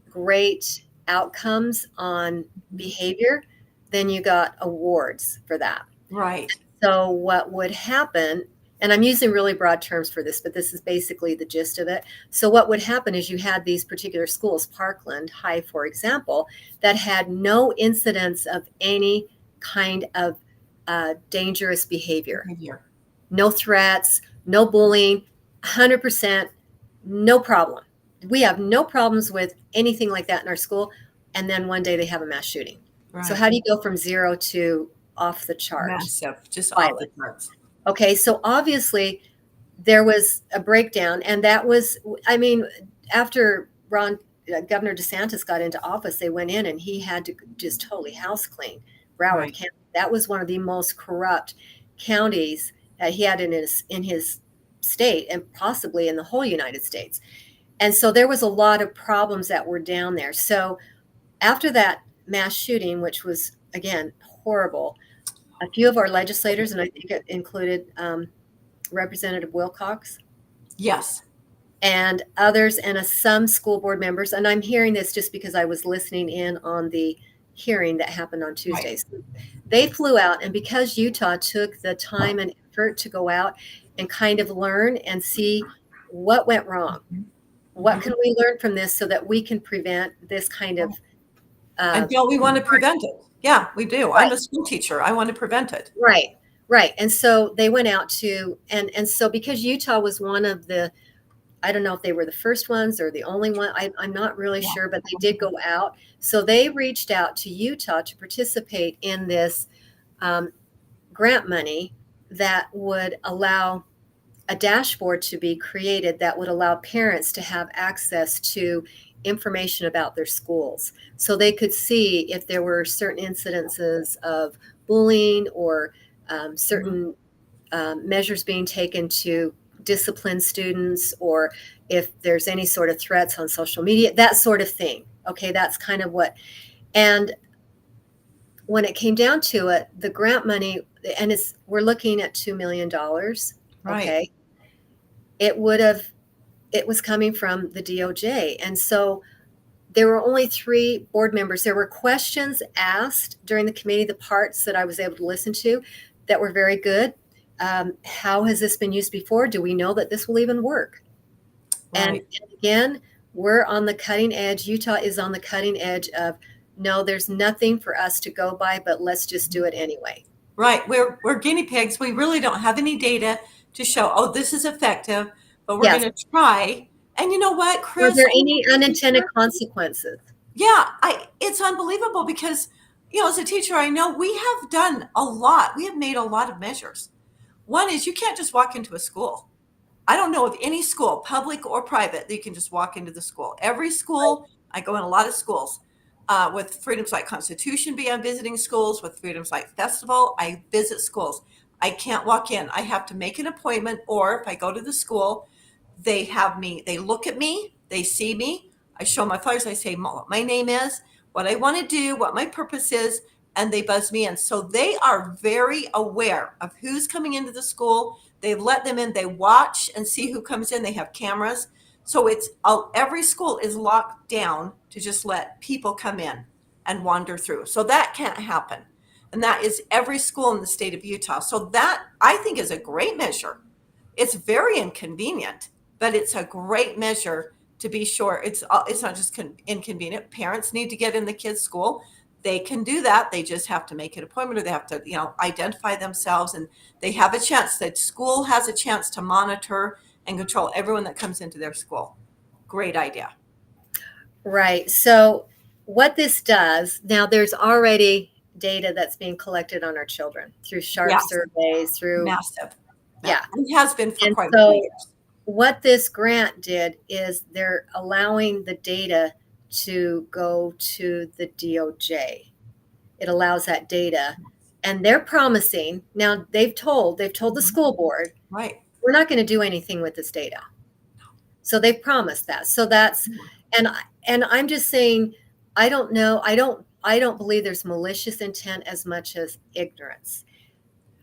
great outcomes on behavior, then you got awards for that. Right. So what would happen, and I'm using really broad terms for this, but this is basically the gist of it. So what would happen is you had these particular schools, Parkland High, for example, that had no incidents of any kind of dangerous behavior. No threats, no bullying, 100%, no problem. We have no problems with anything like that in our school. And then one day they have a mass shooting. Right. So how do you go from 0 to off the charts? Massive, just off the charts. Okay, so obviously there was a breakdown, and that was, after Governor DeSantis got into office, they went in and he had to just totally house clean Broward County. That was one of the most corrupt counties that he had in his state, and possibly in the whole United States. And so there was a lot of problems that were down there. So after that mass shooting, which was, again, horrible, a few of our legislators, and I think it included Representative Wilcox. Yes. And others, and some school board members. And I'm hearing this just because I was listening in on the hearing that happened on Tuesdays. Right. They flew out, and because Utah took the time and effort to go out and kind of learn and see what went wrong, what can we learn from this so that we can prevent this kind of and don't we want to prevent it? Yeah, we do. Right. I'm a school teacher. I want to prevent it. Right. And so they went out to, and so because Utah was one of the, I don't know if they were the first ones or the only one, I'm not really sure, but they did go out. So they reached out to Utah to participate in this grant money that would allow a dashboard to be created that would allow parents to have access to information about their schools, so they could see if there were certain incidences of bullying or certain measures being taken to discipline students, or if there's any sort of threats on social media, that sort of thing. Okay, that's kind of what. And when it came down to it, the grant money, and we're looking at $2 million. Right. Okay. It was coming from the DOJ. And so there were only 3 board members. There were questions asked during the committee, the parts that I was able to listen to that were very good. How has this been used before? Do we know that this will even work? Right. And again, we're on the cutting edge. Utah is on the cutting edge of, no, there's nothing for us to go by, but let's just do it anyway. Right. We're guinea pigs. We really don't have any data to show, oh, this is effective, but we're Yes. going to try. And you know what, Kris? Were there any unintended consequences? Yeah, it's unbelievable because, as a teacher, I know we have done a lot. We have made a lot of measures. One is you can't just walk into a school. I don't know of any school, public or private, that you can just walk into the school. Every school, I go in a lot of schools. With Freedoms Like Constitution Bee, I'm visiting schools. With Freedoms Like Festival, I visit schools. I can't walk in. I have to make an appointment, or if I go to the school, they look at me, they see me, I show my flyers, I say what my name is, what I want to do, what my purpose is, and they buzz me in. So they are very aware of who's coming into the school. They let them in, they watch and see who comes in. They have cameras. So every school is locked down to just let people come in and wander through. So that can't happen. And that is every school in the state of Utah. So that, I think, is a great measure. It's very inconvenient, but it's a great measure to be sure. It's not just inconvenient. Parents need to get in the kids' school. They can do that. They just have to make an appointment, or they have to, identify themselves, and they have a chance. That school has a chance to monitor and control everyone that comes into their school. Great idea. Right. So what this does, now there's already data that's being collected on our children through SHARP surveys, through massive. Yeah. It has been for And quite so a few years. What this grant did is they're allowing the data to go to the DOJ. It allows that data, and they're promising, now they've told the school board, Right. we're not going to do anything with this data. So they've promised that. So that's, and I'm just saying, I don't know. I don't believe there's malicious intent as much as ignorance.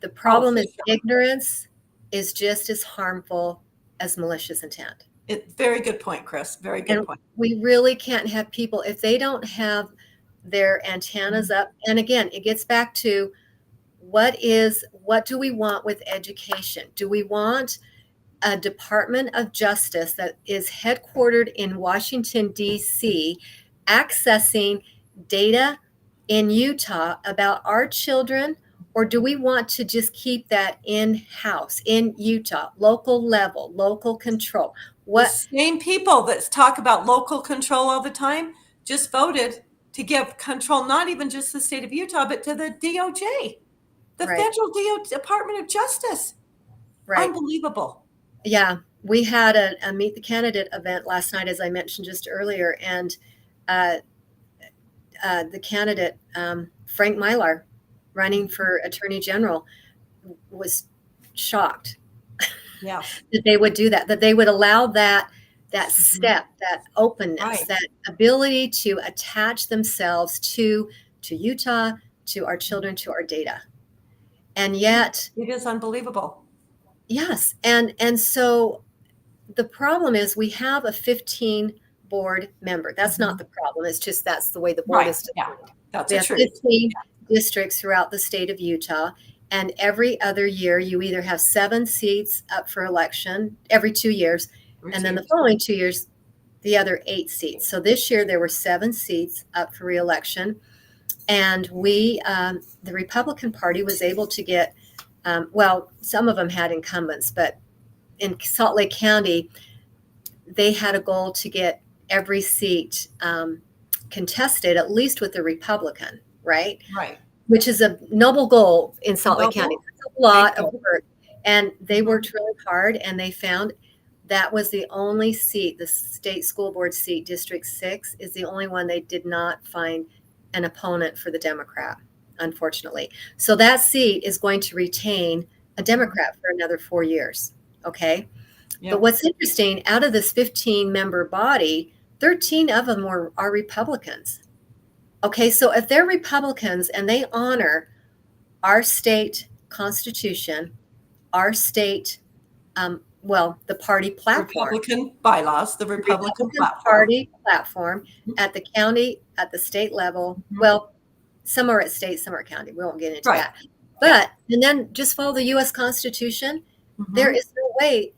The problem is ignorance is just as harmful as malicious intent. Very good point, Kris. Very good point. We really can't have people, if they don't have their antennas up. And again, it gets back to what do we want with education? Do we want a Department of Justice that is headquartered in Washington, D.C., accessing data in Utah about our children? Or do we want to just keep that in-house, in Utah, local level, local control? The same people that talk about local control all the time just voted to give control, not even just the state of Utah, but to the DOJ, the Federal Department of Justice. Right. Unbelievable. Yeah. We had a Meet the Candidate event last night, as I mentioned just earlier, and the candidate, Frank Mylar, running for Attorney General, was shocked that they would do that they would allow that step, that openness, that ability to attach themselves to Utah, to our children, to our data. And yet it is unbelievable. Yes. And so the problem is we have a 15 board member. That's not the problem. It's just that's the way the board is defined. Yeah, that's we have 15 districts throughout the state of Utah. And every other year, you either have 7 seats up for election every 2 years. And then the following 2 years, the other 8 seats. So this year, there were 7 seats up for reelection. And the Republican Party was able to get, some of them had incumbents, but in Salt Lake County, they had a goal to get every seat contested, at least with a Republican, right? Right. Which is a noble goal in Salt Lake County. That's a lot of work. And they worked really hard, and they found that was the only seat, the state school board seat, District 6, is the only one they did not find an opponent for the Democrat, unfortunately. So that seat is going to retain a Democrat for another 4 years. Okay. Yeah. But what's interesting, out of this 15-member body, 13 of them are Republicans. Okay. So if they're Republicans and they honor our state constitution, our state, the party platform, Republican bylaws, the Republican platform. Party platform at the county, at the state level. Well, some are at state, some are at county. We won't get into that. But, and then just follow the U.S. Constitution. There is no way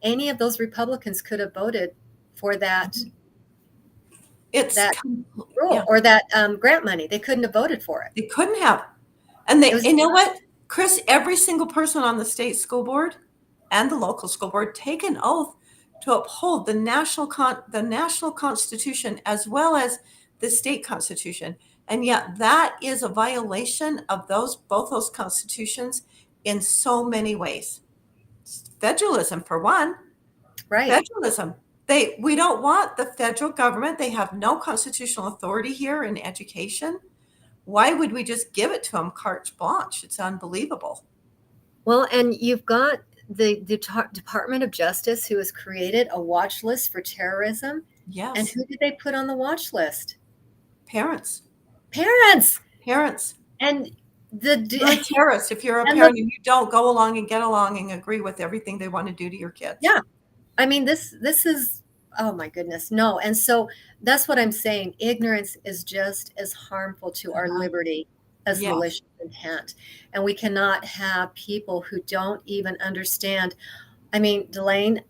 any of those Republicans could have voted for that, rule or that grant money. They couldn't have voted for it. They couldn't have. And you know what, Kris, every single person on the state school board and the local school board take an oath to uphold the national constitution as well as the state constitution. And yet that is a violation of both those constitutions in so many ways. Federalism, for one. Right. Federalism. We don't want the federal government. They have no constitutional authority here in education. Why would we just give it to them carte blanche? It's unbelievable. Well, and you've got the Department of Justice, who has created a watch list for terrorism. Yes. And who did they put on the watch list? Parents. And you're a terrorist if you're a parent and you don't go along and get along and agree with everything they want to do to your kids. Yeah. I mean, this is, oh my goodness, no. And so that's what I'm saying. Ignorance is just as harmful to our liberty as malicious intent. And we cannot have people who don't even understand. I mean, Dalane,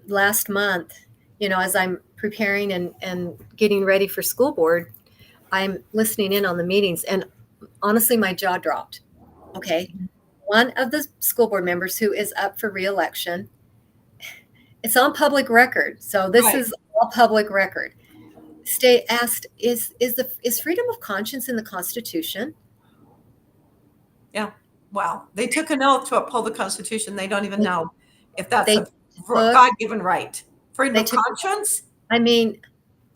last month, as I'm preparing and getting ready for school board, I'm listening in on the meetings, and honestly, my jaw dropped. Okay. One of the school board members who is up for re-election, it's on public record. So this is all public record. State asked, is freedom of conscience in the Constitution? Yeah. Wow. They took an oath to uphold the Constitution. They don't even know if that's a God-given right. Freedom of conscience? I mean,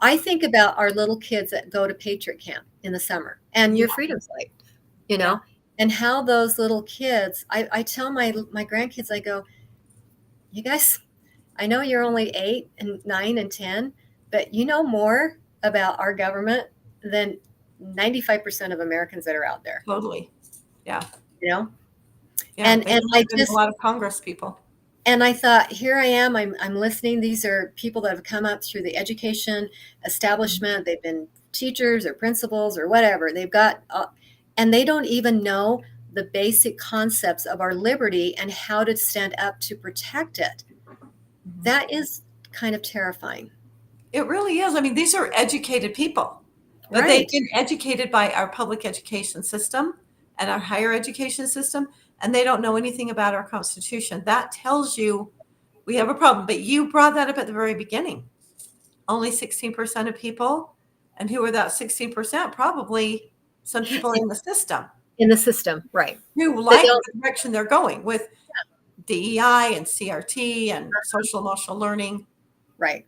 I think about our little kids that go to Patriot Camp in the summer and your Freedom's Light, and how those little kids, I tell my grandkids, I go, you guys, I know you're only 8 and 9 and 10, but you know more about our government than 95% of Americans that are out there. Totally. Yeah. Yeah, and I just a lot of Congress people. And I thought, here I am. I'm listening. These are people that have come up through the education establishment. They've been teachers or principals or whatever. They've got, and they don't even know the basic concepts of our liberty and how to stand up to protect it. That is kind of terrifying. It really is. I mean, these are educated people, but they've been educated by our public education system and our higher education system, and they don't know anything about our Constitution. That tells you we have a problem. But you brought that up at the very beginning. Only 16% of people, and who are that 16%? Probably some people in the system. In the system, right. Who like the direction they're going with DEI and CRT and social emotional learning. Right.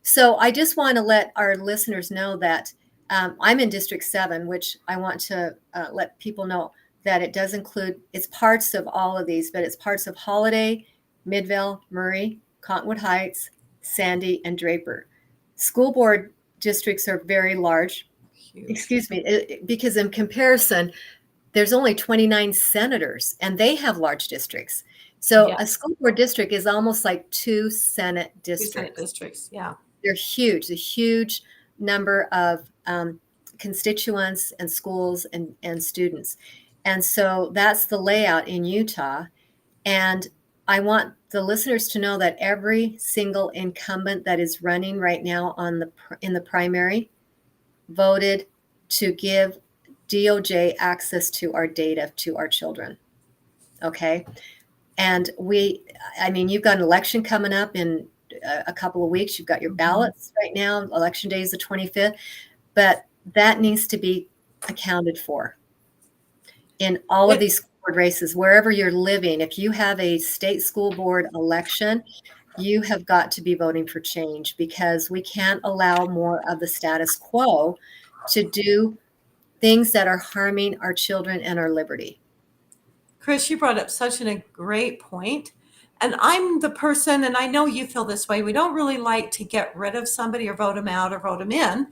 So I just want to let our listeners know that I'm in District 7, which I want to let people know that it does include, it's parts of all of these, but it's parts of Holiday, Midvale, Murray, Cottonwood Heights, Sandy, and Draper. School board districts are very large. Huge. Excuse me, because in comparison, there's only 29 senators, and they have large districts. So a school board district is almost like 2 Senate districts. 2 Senate districts, yeah. They're huge, a huge number of constituents and schools and students. And so that's the layout in Utah. And I want the listeners to know that every single incumbent that is running right now in the primary voted to give DOJ access to our data to our children. Okay. And you've got an election coming up in a couple of weeks. You've got your ballots right now. Election day is the 25th, but that needs to be accounted for in all of these schools board races, wherever you're living, if you have a state school board election, you have got to be voting for change, because we can't allow more of the status quo to do things that are harming our children and our liberty. Kris, you brought up such a great point. And I'm the person, and I know you feel this way, we don't really like to get rid of somebody or vote them out or vote them in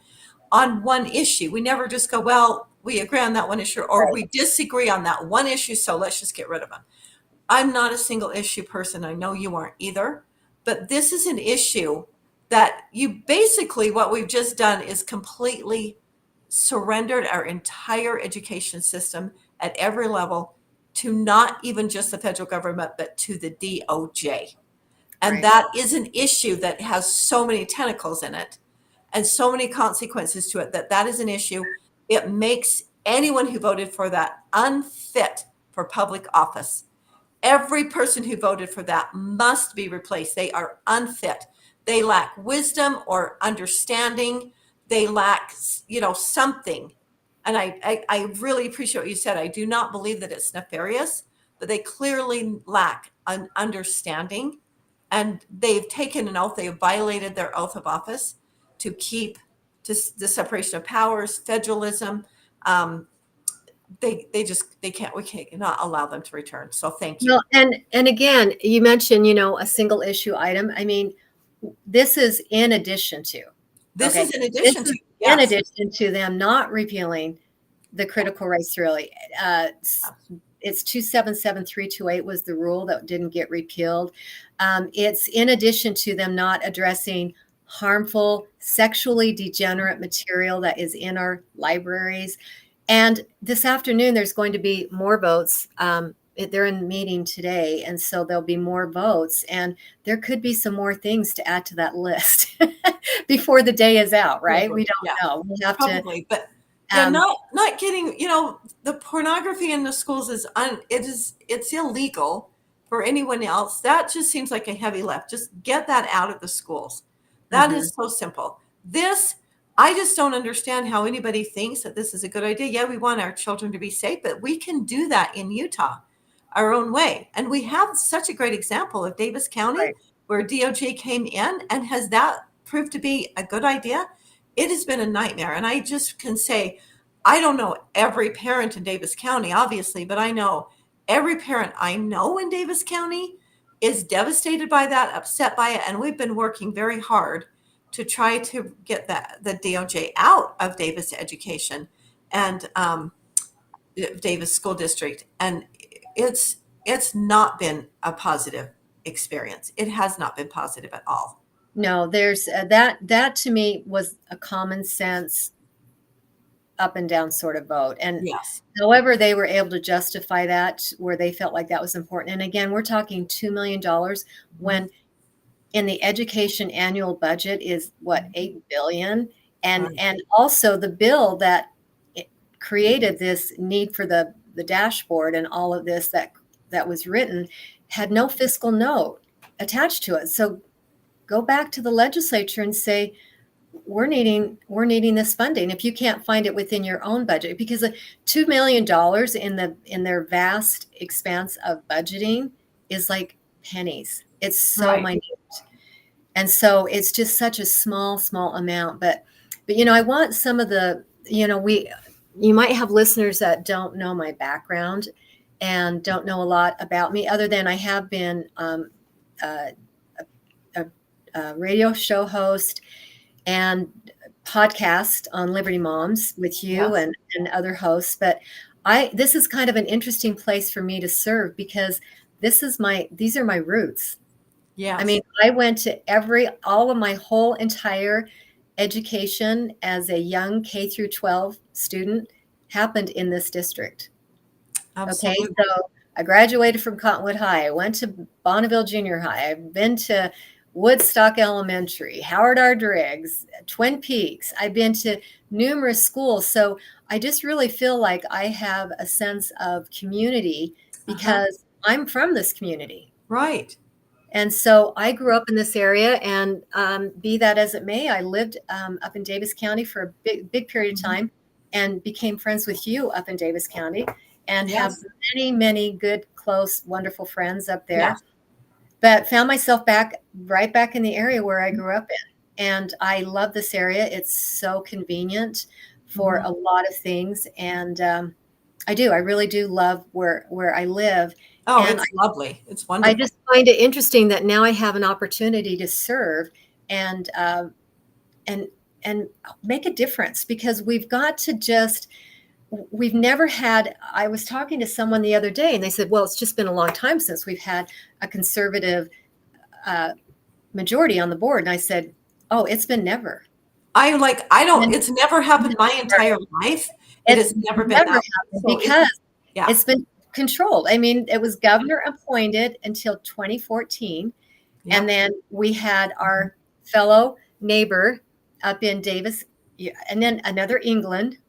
on one issue. We never just go, well, we agree on that one issue, or Right. we disagree on that one issue, so let's just get rid of them. I'm not a single issue person. I know you aren't either. But this is an issue that you basically, what we've just done is completely surrendered our entire education system at every level to not even just the federal government, but to the DOJ. And Right. that is an issue that has so many tentacles in it and so many consequences to it, that is an issue. It makes anyone who voted for that unfit for public office. Every person who voted for that must be replaced. They are unfit. They lack wisdom or understanding. They lack, something. And I really appreciate what you said. I do not believe that it's nefarious, but they clearly lack an understanding. And they've taken an oath. They have violated their oath of office to keep the separation of powers, federalism. They can't, we can't not allow them to return. So thank you. Well, and again, you mentioned, a single issue item. I mean, this is in addition to. This Okay. is in addition This to, is in yes. addition to them not repealing the critical race theory. It's 277328 was the rule that didn't get repealed. It's in addition to them not addressing harmful, sexually degenerate material that is in our libraries. And this afternoon, there's going to be more votes. They're in meeting today, and so there'll be more votes, and there could be some more things to add to that list before the day is out, right? We don't know. We'll have probably, to. but yeah, not getting, the pornography in the schools it's illegal for anyone else. That just seems like a heavy lift. Just get that out of the schools. That is so simple. I just don't understand how anybody thinks that this is a good idea. Yeah, we want our children to be safe, but we can do that in Utah our own way. And we have such a great example of Davis County, Right. where DOJ came in, and has that proved to be a good idea? It has been a nightmare. And I just can say, I don't know every parent in Davis County, obviously, but I know every parent I know in Davis County is devastated by that, upset by it. And we've been working very hard to try to get the DOJ out of Davis education and Davis School District. And it's not been a positive experience. It has not been positive at all. No, there's that to me was a common sense up and down sort of vote. And yes, however they were able to justify that where they felt like that was important. And again, we're talking $2 million when in the education annual budget is what, $8 billion. And also the bill that created this need for the dashboard and all of this that was written had no fiscal note attached to it. So go back to the legislature and say, we're needing this funding. If you can't find it within your own budget, because $2 million in their vast expanse of budgeting is like pennies. It's so minute. And so it's just such a small amount. But I want some of the, you might have listeners that don't know my background and don't know a lot about me, other than I have been a radio show host and podcast on Liberty Moms with you and other hosts. But this is kind of an interesting place for me to serve, because these are my roots. Yeah. I mean, I went to all of my whole entire education as a young K through 12 student happened in this district. Absolutely. Okay, so I graduated from Cottonwood High. I went to Bonneville Junior High. I've been to Woodstock Elementary, Howard R. Driggs, Twin Peaks. I've been to numerous schools. So I just really feel like I have a sense of community because I'm from this community. Right. And so I grew up in this area, and be that as it may, I lived up in Davis County for a big period of time and became friends with you up in Davis County. and have Yes. many, many good, close, wonderful friends up there. Yes. But found myself right back in the area where I grew up in. And I love this area. It's so convenient for a lot of things. And I really do love where I live. Oh, And it's lovely. It's I wonderful. just find it interesting that now I have an opportunity to serve and and make a difference, because we've got to just, we've never had, I was talking to someone the other day and they said, well, it's just been a long time since we've had a conservative majority on the board. And I said, oh, it's been never. It's never happened my entire life. It has never been that way. So because it's been controlled. I mean, it was governor appointed until 2014. Yeah. And then we had our fellow neighbor up in Davis, and then another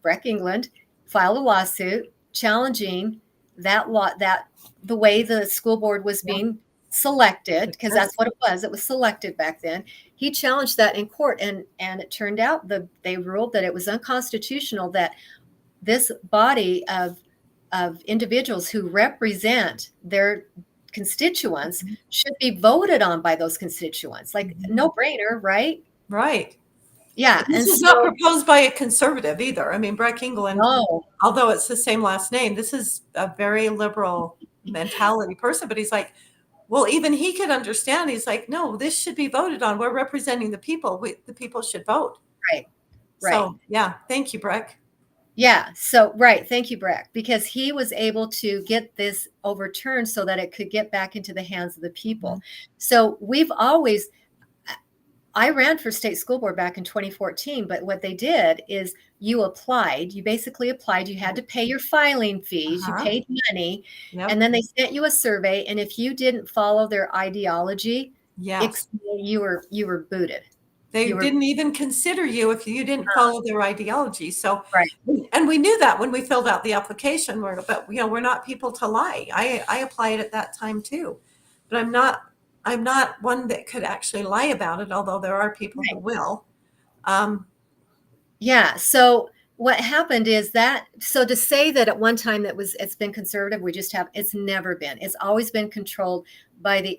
Breck England, filed a lawsuit challenging that law, that the way the school board was being selected, because that's what it was. It was selected back then. He challenged that in court, and it turned out they ruled that it was unconstitutional, that this body of individuals who represent their constituents should be voted on by those constituents. Like, no brainer, right? Right. Yeah. This is not proposed by a conservative either. I mean, Breck England, although it's the same last name, this is a very liberal mentality person. But he's like, well, even he could understand. He's like, no, this should be voted on. We're representing the people. The people should vote. Right. So, yeah. Thank you, Breck. Yeah. So, right. Thank you, Breck, because he was able to get this overturned so that it could get back into the hands of the people. So I ran for state school board back in 2014, but what they did is you basically applied, you had to pay your filing fees, you paid money, and then they sent you a survey. And if you didn't follow their ideology, you were booted. They didn't even consider you if you didn't follow their ideology. So, and we knew that when we filled out the application, but we're not people to lie. I applied at that time too, but I'm not one that could actually lie about it, although there are people who will. Yeah. So what happened is so to say that at one time it's been conservative, it's never been. It's always been controlled by the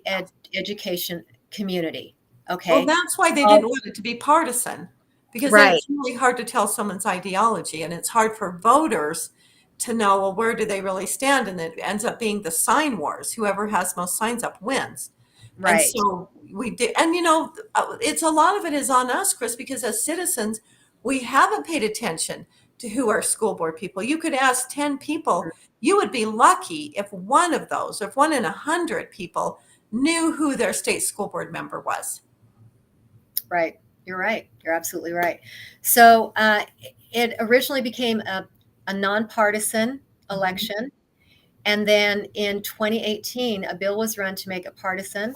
education community. Okay. Well, that's why they didn't want it to be partisan, because then it's really hard to tell someone's ideology, and it's hard for voters to know, well, where do they really stand? And it ends up being the sign wars. Whoever has most signs up wins. Right. And so we did. And, it's a lot of it is on us, Kris, because as citizens, we haven't paid attention to who are school board people. You could ask 10 people. You would be lucky if one of those, if 1 in 100 people knew who their state school board member was. Right. You're right. You're absolutely right. So it originally became a nonpartisan election. And then in 2018, a bill was run to make it partisan.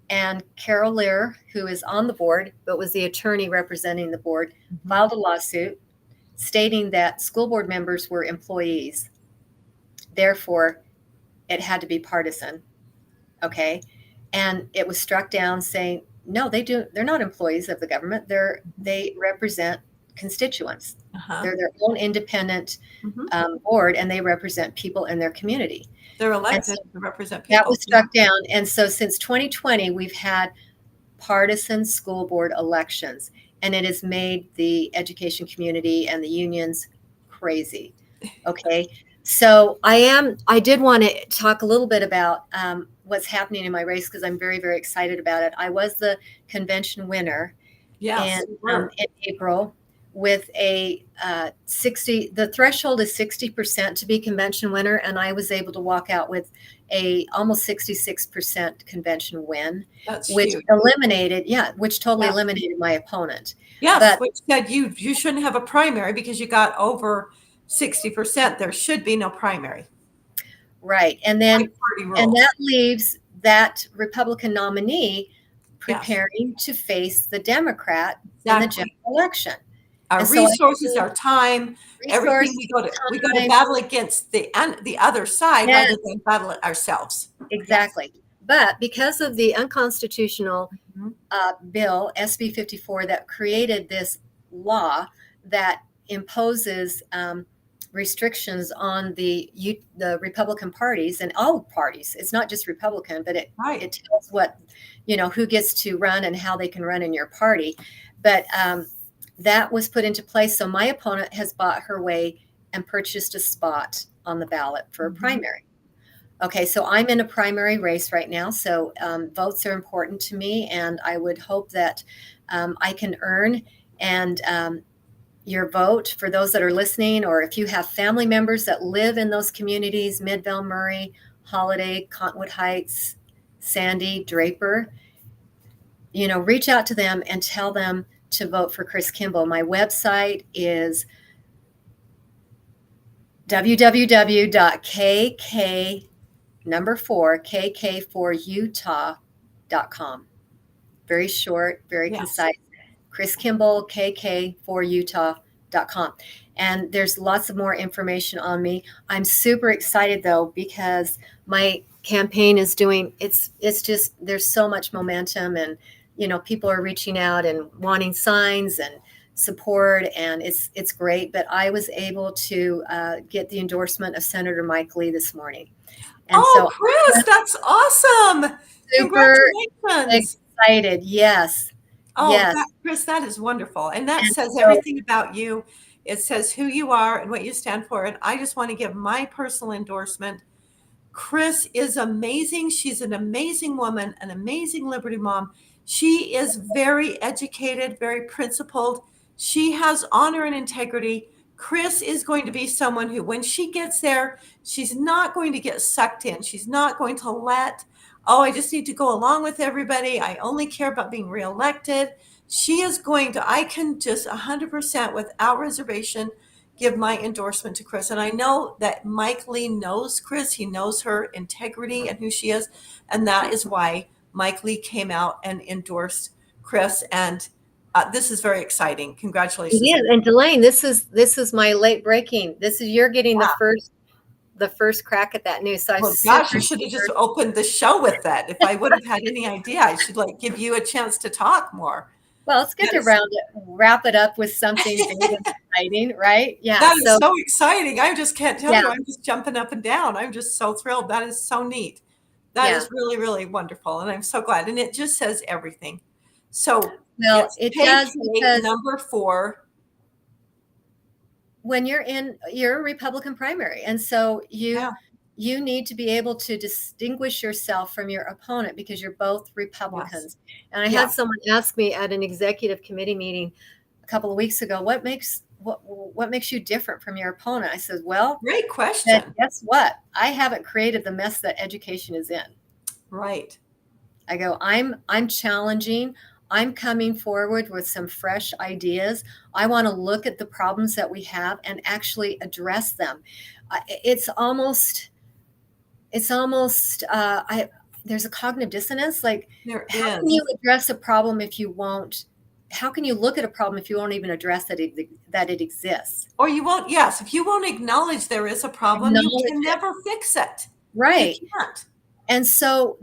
And Carol Lear, who is on the board, but was the attorney representing the board, filed a lawsuit stating that school board members were employees. Therefore, it had to be partisan. Okay. And it was struck down saying, no, they're not employees of the government. They represent constituents. They're their own independent board, and they represent people in their community. They're elected to represent people. That was struck down. And so since 2020, we've had partisan school board elections, and it has made the education community and the unions crazy. Okay. So I did want to talk a little bit about what's happening in my race, because I'm very, very excited about it. I was the convention winner in April with the threshold is 60% to be convention winner. And I was able to walk out with almost 66% convention win, which totally eliminated my opponent. Yes, which said you shouldn't have a primary because you got over 60%. There should be no primary. Right. And that leaves that Republican nominee preparing to face the Democrat in the general election. Our resources, our time, everything we go to battle against the other side rather than battle it ourselves. Exactly. Yes. But because of the unconstitutional bill, SB 54, that created this law that imposes restrictions on the Republican parties and all parties. It's not just Republican, but it tells what, who gets to run and how they can run in your party. But that was put into place. So my opponent has bought her way and purchased a spot on the ballot for a primary. Okay, so I'm in a primary race right now. So votes are important to me, and I would hope that I can earn your vote for those that are listening, or if you have family members that live in those communities, Midvale, Murray, Holiday, Cottonwood Heights, Sandy, Draper, reach out to them and tell them to vote for Kris Kimball. My website is www.kk4utah.com. Very short, very concise. Kris Kimball, KK4utah.com. And there's lots of more information on me. I'm super excited though, because my campaign is it's just, there's so much momentum, and, people are reaching out and wanting signs and support, and it's great. But I was able to get the endorsement of Senator Mike Lee this morning. And so Kris, that's awesome. Super Congratulations. Excited. Yes. Oh, yes. Kris, that is wonderful. And that says everything about you. It says who you are and what you stand for. And I just want to give my personal endorsement. Kris is amazing. She's an amazing woman, an amazing Liberty Mom. She is very educated, very principled. She has honor and integrity. Kris is going to be someone who, when she gets there, she's not going to get sucked in. She's not going to I just need to go along with everybody. I only care about being reelected. She is going to, I can just 100% without reservation give my endorsement to Kris. And I know that Mike Lee knows Kris. He knows her integrity and who she is. And that is why Mike Lee came out and endorsed Kris. And this is very exciting. Congratulations. Yeah, and Dalane, this is my late breaking. You're getting the first crack at that news. So you should have just opened the show with that. If I would have had any idea, I should give you a chance to talk more. Well, it's good to wrap it up with something big and exciting, right? Yeah. That is so exciting. I just can't tell you. I'm just jumping up and down. I'm just so thrilled. That is so neat. That is really, really wonderful. And I'm so glad. And it just says everything. So it does, because number 4. When you're a Republican primary. And so you need to be able to distinguish yourself from your opponent, because you're both Republicans. Yes. And I had someone ask me at an executive committee meeting a couple of weeks ago, what makes you different from your opponent? I said, well, great question. Guess what? I haven't created the mess that education is in. Right. I go, I'm challenging. I'm coming forward with some fresh ideas. I want to look at the problems that we have and actually address them. There's a cognitive dissonance. How can you address a problem if you won't? How can you look at a problem if you won't even address that it exists? Or you won't. Yes, if you won't acknowledge there is a problem, you can never fix it. Right. You can't. And so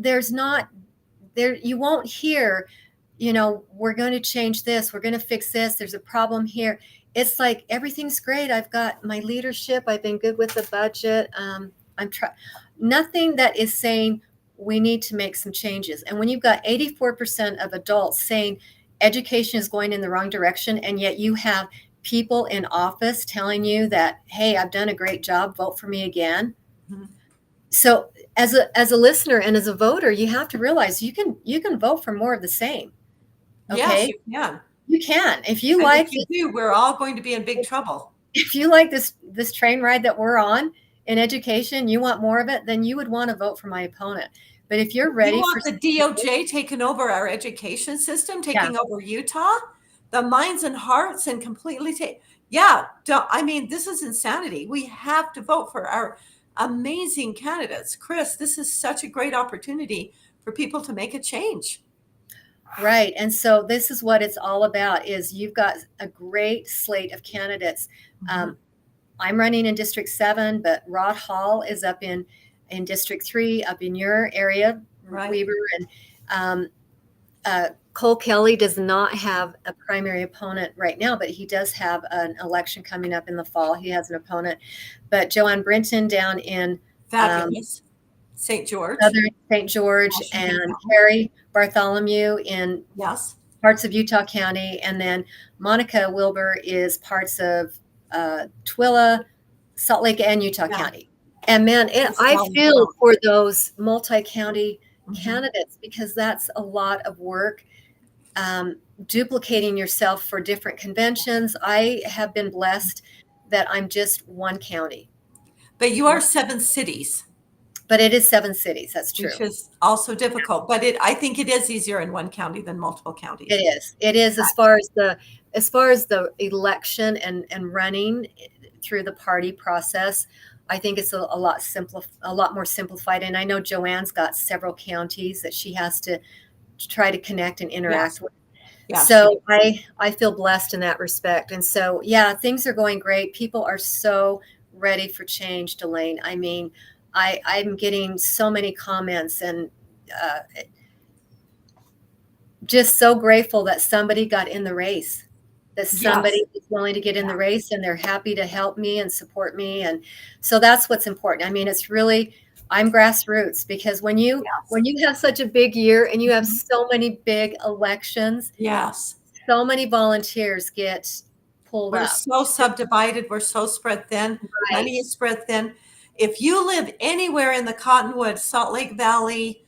you won't hear, we're going to change this. We're going to fix this. There's a problem here. It's like, everything's great. I've got my leadership. I've been good with the budget. Nothing that is saying we need to make some changes. And when you've got 84% of adults saying education is going in the wrong direction, and yet you have people in office telling you that, hey, I've done a great job, vote for me again. Mm-hmm. So as a listener and as a voter, you have to realize you can vote for more of the same. Okay? Yes, you can. You can. If you do, we're all going to be in big trouble. If you like this train ride that we're on in education, you want more of it, then you would want to vote for my opponent. But if you're ready for the DOJ taking over our education system, taking over Utah, the minds and hearts, and completely this is insanity. We have to vote for our amazing candidates. Kris, this is such a great opportunity for people to make a change. Right. And so this is what it's all about, is you've got a great slate of candidates. Mm-hmm. I'm running in District 7, but Rod Hall is up in District 3, up in your area, right. Weaver, and Cole Kelly does not have a primary opponent right now, but he does have an election coming up in the fall. He has an opponent. But Joanne Brinton down in Fabulous. St. George. Southern St. George, Washington and County. Carrie Bartholomew in Yes. parts of Utah County, and then Monica Wilbur is parts of Twilla, Salt Lake, and Utah Yeah. County. And man, It's I down feel below. for those multi-county Mhm. candidates, because that's a lot of work, duplicating yourself for different conventions. I have been blessed that I'm just one county, But you are 7 cities, but it is 7 cities. That's true. which is also difficult. But I think it is easier in one county than multiple counties. It is. It is, as far as the election and running through the party process. I think it's a lot more simplified. And I know Joanne's got several counties that she has to try to connect and interact with. Yeah, So I feel blessed in that respect. And so, yeah, things are going great. People are so ready for change, Dalane. I mean, I'm getting so many comments, and just so grateful that somebody got in the race, that somebody is willing to get in the race, and they're happy to help me and support me. And so that's what's important. I mean, it's really, I'm grassroots, because when you have such a big year and you have so many big elections, Yes. so many volunteers get pulled We're up. so subdivided. We're so spread thin. Right. Money is spread thin. If you live anywhere in the Cottonwood, Salt Lake Valley,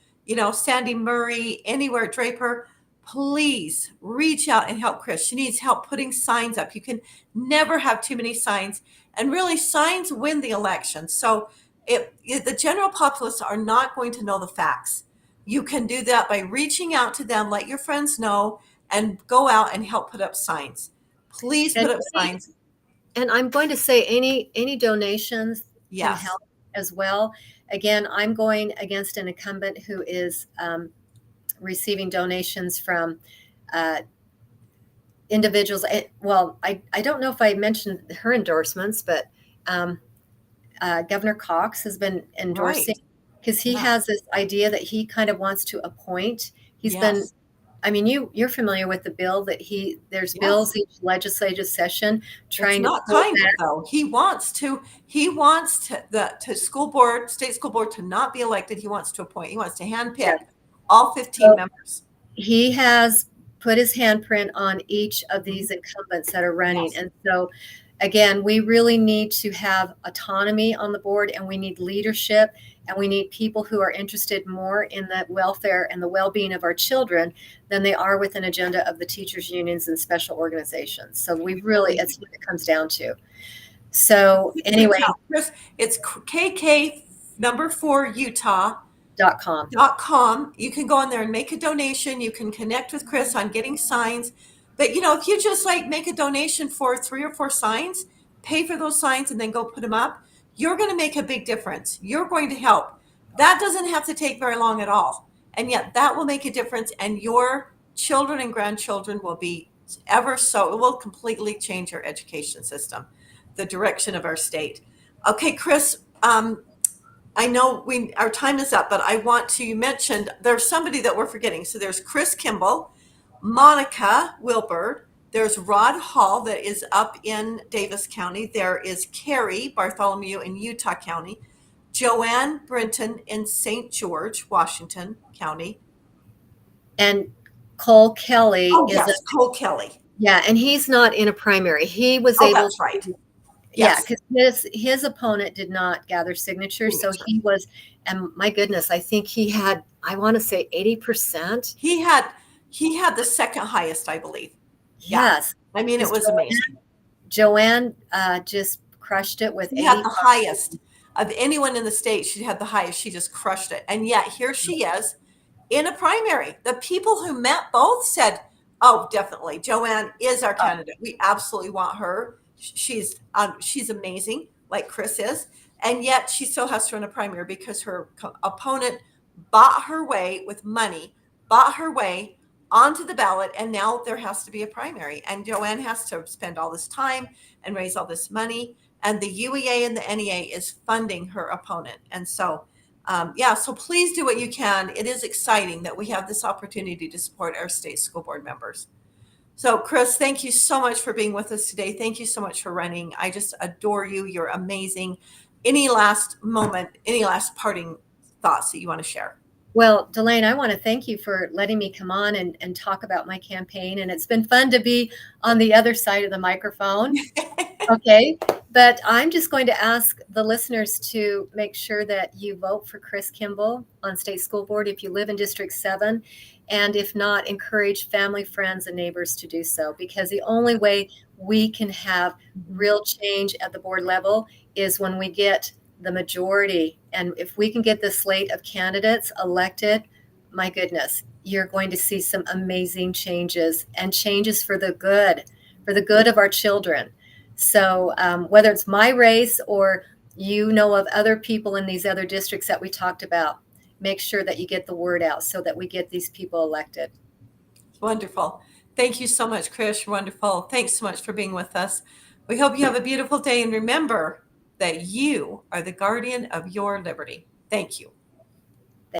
Sandy Murray, anywhere, Draper, please reach out and help Kris. She needs help putting signs up. You can never have too many signs. And really, signs win the election. So if the general populace are not going to know the facts, you can do that by reaching out to them, let your friends know, and go out and help put up signs. Please put up signs. And I'm going to say any donations can Yes. help as well. Again, I'm going against an incumbent who is receiving donations from individuals. Well, I don't know if I mentioned her endorsements, but Governor Cox has been endorsing, because he has this idea that he kind of wants to appoint. He's been, I mean, you're familiar with the bill that there's bills each legislative session trying it's not to kind of, though. He wants the school board, state school board, to not be elected. He wants to appoint. He wants to handpick all 15 members. He has put his handprint on each of these incumbents that are running. And so, again, we really need to have autonomy on the board, and we need leadership, and we need people who are interested more in the welfare and the well-being of our children than they are with an agenda of the teachers unions and special organizations. So we really, it's what it comes down to. So anyway, Kris, it's KK4 Utah.com. You can go on there and make a donation. You can connect with Kris on getting signs. But, if you just make a donation for 3 or 4 signs, pay for those signs, and then go put them up, you're going to make a big difference. You're going to help. That doesn't have to take very long at all. And yet that will make a difference. And your children and grandchildren will be it will completely change your education system, the direction of our state. Okay, Kris, I know our time is up, but I want to mention there's somebody that we're forgetting. So there's Kris Kimball, Monica Wilbur, there's Rod Hall that is up in Davis County. There is Carrie Bartholomew in Utah County, Joanne Brinton in St. George, Washington County. And Cole Kelly Cole Kelly. Yeah, and he's not in a primary. He was able that's right. Yeah, because his opponent did not gather signatures. So he was, and my goodness, I think he had, I want to say 80%. He had the second highest, I believe. Yes. I mean, it was amazing. Joanne just crushed it with 80%. He had the highest of anyone in the state. She had the highest. She just crushed it. And yet here she is in a primary. The people who met both said, oh, definitely, Joanne is our candidate. We absolutely want her. She's amazing, like Kris is, and yet she still has to run a primary because her opponent bought her way with money, bought her way onto the ballot, and now there has to be a primary. And Joanne has to spend all this time and raise all this money, and the UEA and the NEA is funding her opponent. And so Yeah, so please do what you can. It is exciting that we have this opportunity to support our state school board members. So, Kris, thank you so much for being with us today. Thank you so much for running. I just adore you. You're amazing. Any last moment, any last parting thoughts that you want to share? Well, Dalane, I want to thank you for letting me come on and talk about my campaign. And it's been fun to be on the other side of the microphone. Okay. But I'm just going to ask the listeners to make sure that you vote for Kris Kimball on state school board if you live in District 7. And if not, encourage family, friends, and neighbors to do so, because the only way we can have real change at the board level is when we get the majority. And if we can get the slate of candidates elected, my goodness, you're going to see some amazing changes, and changes for the good of our children. So whether it's my race or you know of other people in these other districts that we talked about, make sure that you get the word out so that we get these people elected. Wonderful. Thank you so much, Kris. Wonderful. Thanks so much for being with us. We hope you have a beautiful day, and remember that you are the guardian of your liberty. Thank you.